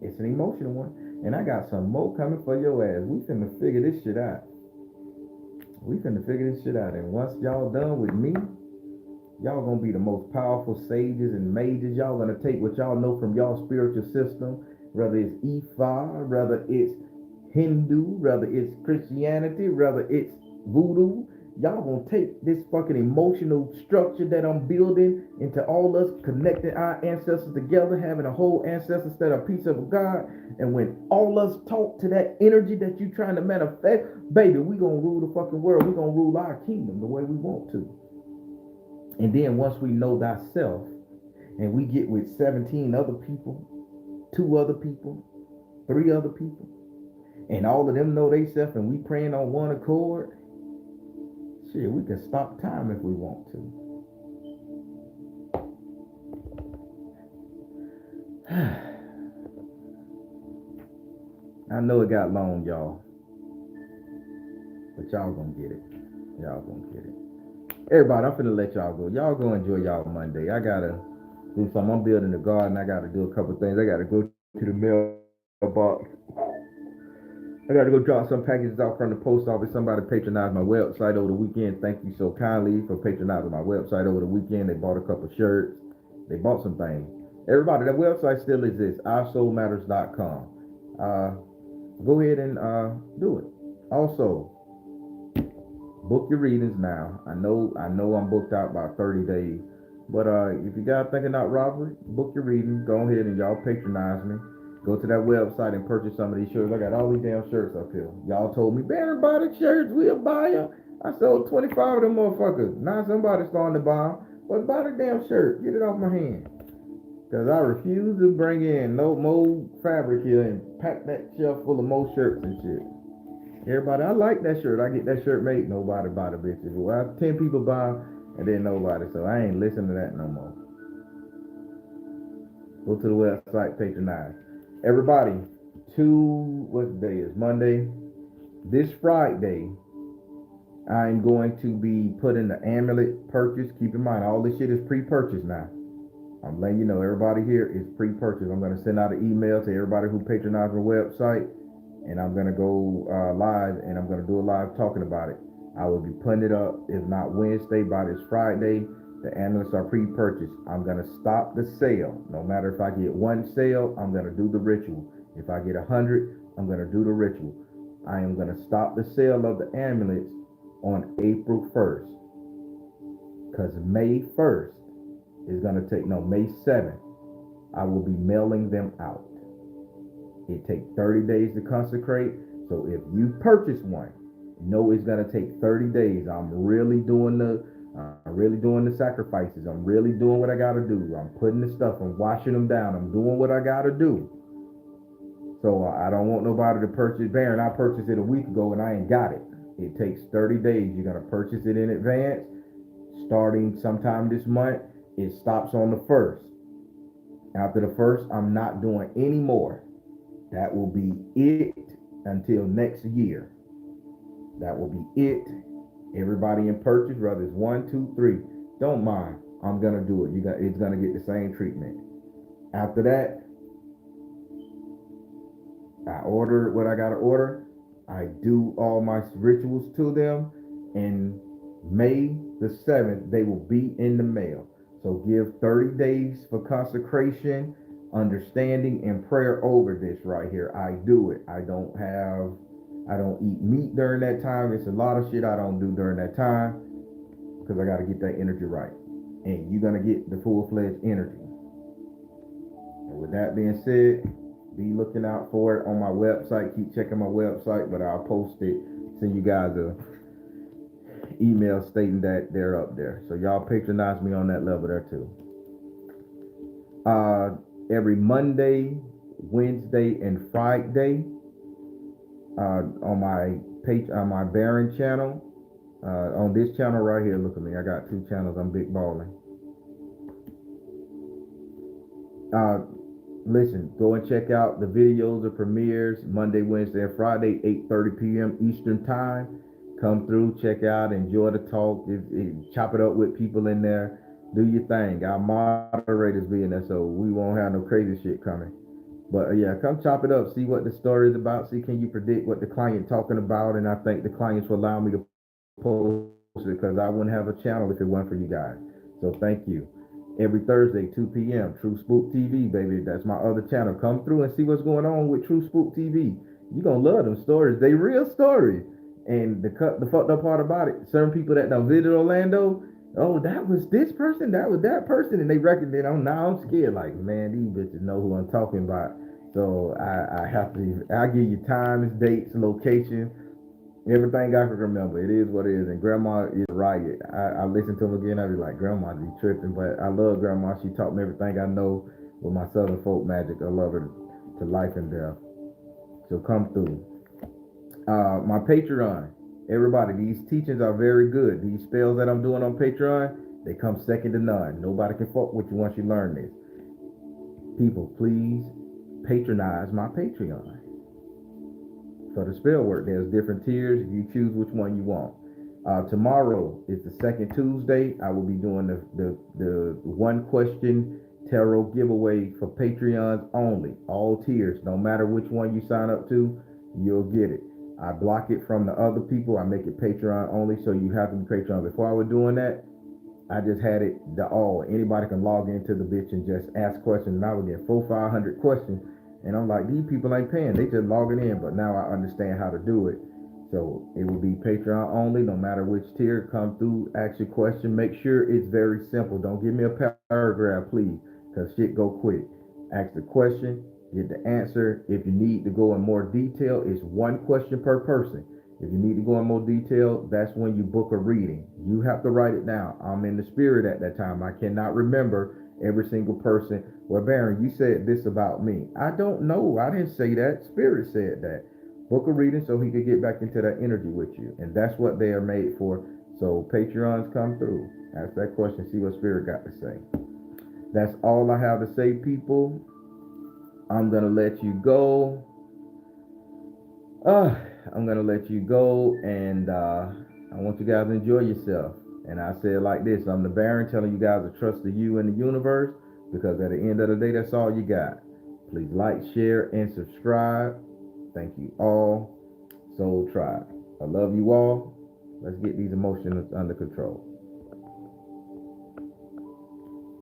It's an emotional one. And I got some more coming for your ass. We finna figure this shit out. And once y'all done with me, y'all gonna be the most powerful sages and mages. Y'all gonna take what y'all know from y'all spiritual system, whether it's Ifa, whether it's Hindu, whether it's Christianity, whether it's voodoo. Y'all gonna take this fucking emotional structure that I'm building into all us connecting our ancestors together, having a whole ancestor instead of a piece of God. And when all us talk to that energy that you trying to manifest, baby, we gonna rule the fucking world. We gonna rule our kingdom the way we want to. And then once we know thyself, and we get with 17 other people, 2 other people, 3 other people, and all of them know they self, and we praying on one accord, shit, we can stop time if we want to. I know it got long, y'all, but y'all gonna get it. Everybody, I'm finna let y'all go. Y'all go enjoy y'all Monday. I gotta do something. I'm building a garden. I gotta do a couple things. I gotta go to the mailbox. I gotta go drop some packages off from the post office. Somebody patronized my website over the weekend. Thank you so kindly for patronizing my website over the weekend. They bought a couple shirts. They bought some things. Everybody, that website still exists. S.O.LMatters.com. Go ahead and do it. Also, book your readings now. I know I'm booked out about 30 days. But if you guys thinking about robbery, book your readings. Go ahead and y'all patronize me. Go to that website and purchase some of these shirts. I got all these damn shirts up here. Y'all told me, better buy the shirts. We'll buy them. I sold 25 of them motherfuckers. Now somebody's starting to buy them. But buy the damn shirt. Get it off my hand. Because I refuse to bring in no more fabric here and pack that shelf full of more shirts and shit. Everybody, I like that shirt. I get that shirt made. Nobody buy the bitches. Well, 10 people buy and then nobody. So I ain't listening to that no more. Go to the website, patronize. Everybody, what day is Monday? This Friday, I'm going to be putting the amulet purchase. Keep in mind, all this shit is pre-purchased now. I'm letting you know, everybody here is pre-purchased. I'm going to send out an email to everybody who patronized my website, and I'm going to go live, and I'm going to do a live talking about it. I will be putting it up, if not Wednesday, by this Friday. The amulets are pre-purchased. I'm going to stop the sale. No matter if I get one sale, I'm going to do the ritual. If I get 100, I'm going to do the ritual. I am going to stop the sale of the amulets on April 1st. Because May 1st is going to take, no, May 7th, I will be mailing them out. It takes 30 days to consecrate. So if you purchase one, know it's going to take 30 days. I'm really doing the sacrifices. I'm really doing what I got to do. I'm putting the stuff, I'm washing them down. I'm doing what I got to do. So I don't want nobody to purchase. Baron, I purchased it a week ago and I ain't got it. It takes 30 days. You're going to purchase it in advance. Starting sometime this month, it stops on the 1st. After the 1st, I'm not doing any more. That will be it until next year. That will be it. Everybody in purchase, whether it's 1, 2, 3, don't mind. I'm gonna do it. It's gonna get the same treatment. After that, I order what I gotta order. I do all my rituals to them, and May the 7th, they will be in the mail. So give 30 days for consecration, understanding, and prayer over this right here. I do it. I don't eat meat during that time. It's a lot of shit I don't do during that time because I got to get that energy right. And you're going to get the full-fledged energy. And with that being said, be looking out for it on my website. Keep checking my website, but I'll post it, send you guys a email stating that they're up there. So y'all patronize me on that level there too. Every Monday, Wednesday, and Friday on my page, on my Baron channel, on this channel right here. Look at me, I got 2 channels. I'm big balling. Listen, go and check out the videos of premieres Monday, Wednesday, and Friday, 8:30 p.m. Eastern time. Come through, check out, enjoy the talk, chop it up with people in there. Do your thing. Our moderators being there, so we won't have no crazy shit coming. But yeah, come chop it up. See what the story is about. See, can you predict what the client talking about? And I thank the clients for allowing me to post it because I wouldn't have a channel if it weren't for you guys. So thank you. Every Thursday, 2 p.m. True Spook TV, baby. That's my other channel. Come through and see what's going on with True Spook TV. You're going to love them stories. They real stories. And the fucked up part about it, certain people that done visit Orlando, oh, that was this person, that was that person, and they reckon that now I'm scared. Like, man, these bitches know who I'm talking about. So I give you times, dates, location, everything I can remember. It is what it is. And Grandma is right. I listen to them again, I be like, Grandma be tripping, but I love Grandma. She taught me everything I know with my Southern folk magic. I love her to life and death. So come through. My Patreon, everybody, these teachings are very good. These spells that I'm doing on Patreon, they come second to none. Nobody can fuck with you once you learn this. People, please patronize my Patreon. For the spell work, there's different tiers. You choose which one you want. Tomorrow is the second Tuesday. I will be doing the 1 question tarot giveaway for Patreons only. All tiers, no matter which one you sign up to, you'll get it. I block it from the other people. I make it Patreon only, so you have to be Patreon. Before I was doing that, I just had it anybody can log into the bitch and just ask questions, and I would get 400-500 questions, and I'm like, these people ain't paying, they just logging in. But now I understand how to do it, so it will be Patreon only, no matter which tier. Come through, ask your question, make sure it's very simple. Don't give me a paragraph, please, because shit go quick. Ask the question, get the answer. If you need to go in more detail, it's 1 question per person. If you need to go in more detail, that's when you book a reading. You have to write it down. I'm in the spirit at that time. I cannot remember every single person. Well, Baron, you said this about me. I don't know. I didn't say that. Spirit said that. Book a reading so he could get back into that energy with you. And that's what they are made for. So Patreons, come through. Ask that question. See what Spirit got to say. That's all I have to say, people. I'm going to let you go. I'm going to let you go, and I want you guys to enjoy yourself. And I say it like this. I'm the Baron telling you guys to trust the you in the universe, because at the end of the day, that's all you got. Please like, share, and subscribe. Thank you all. Soul Tribe. I love you all. Let's get these emotions under control.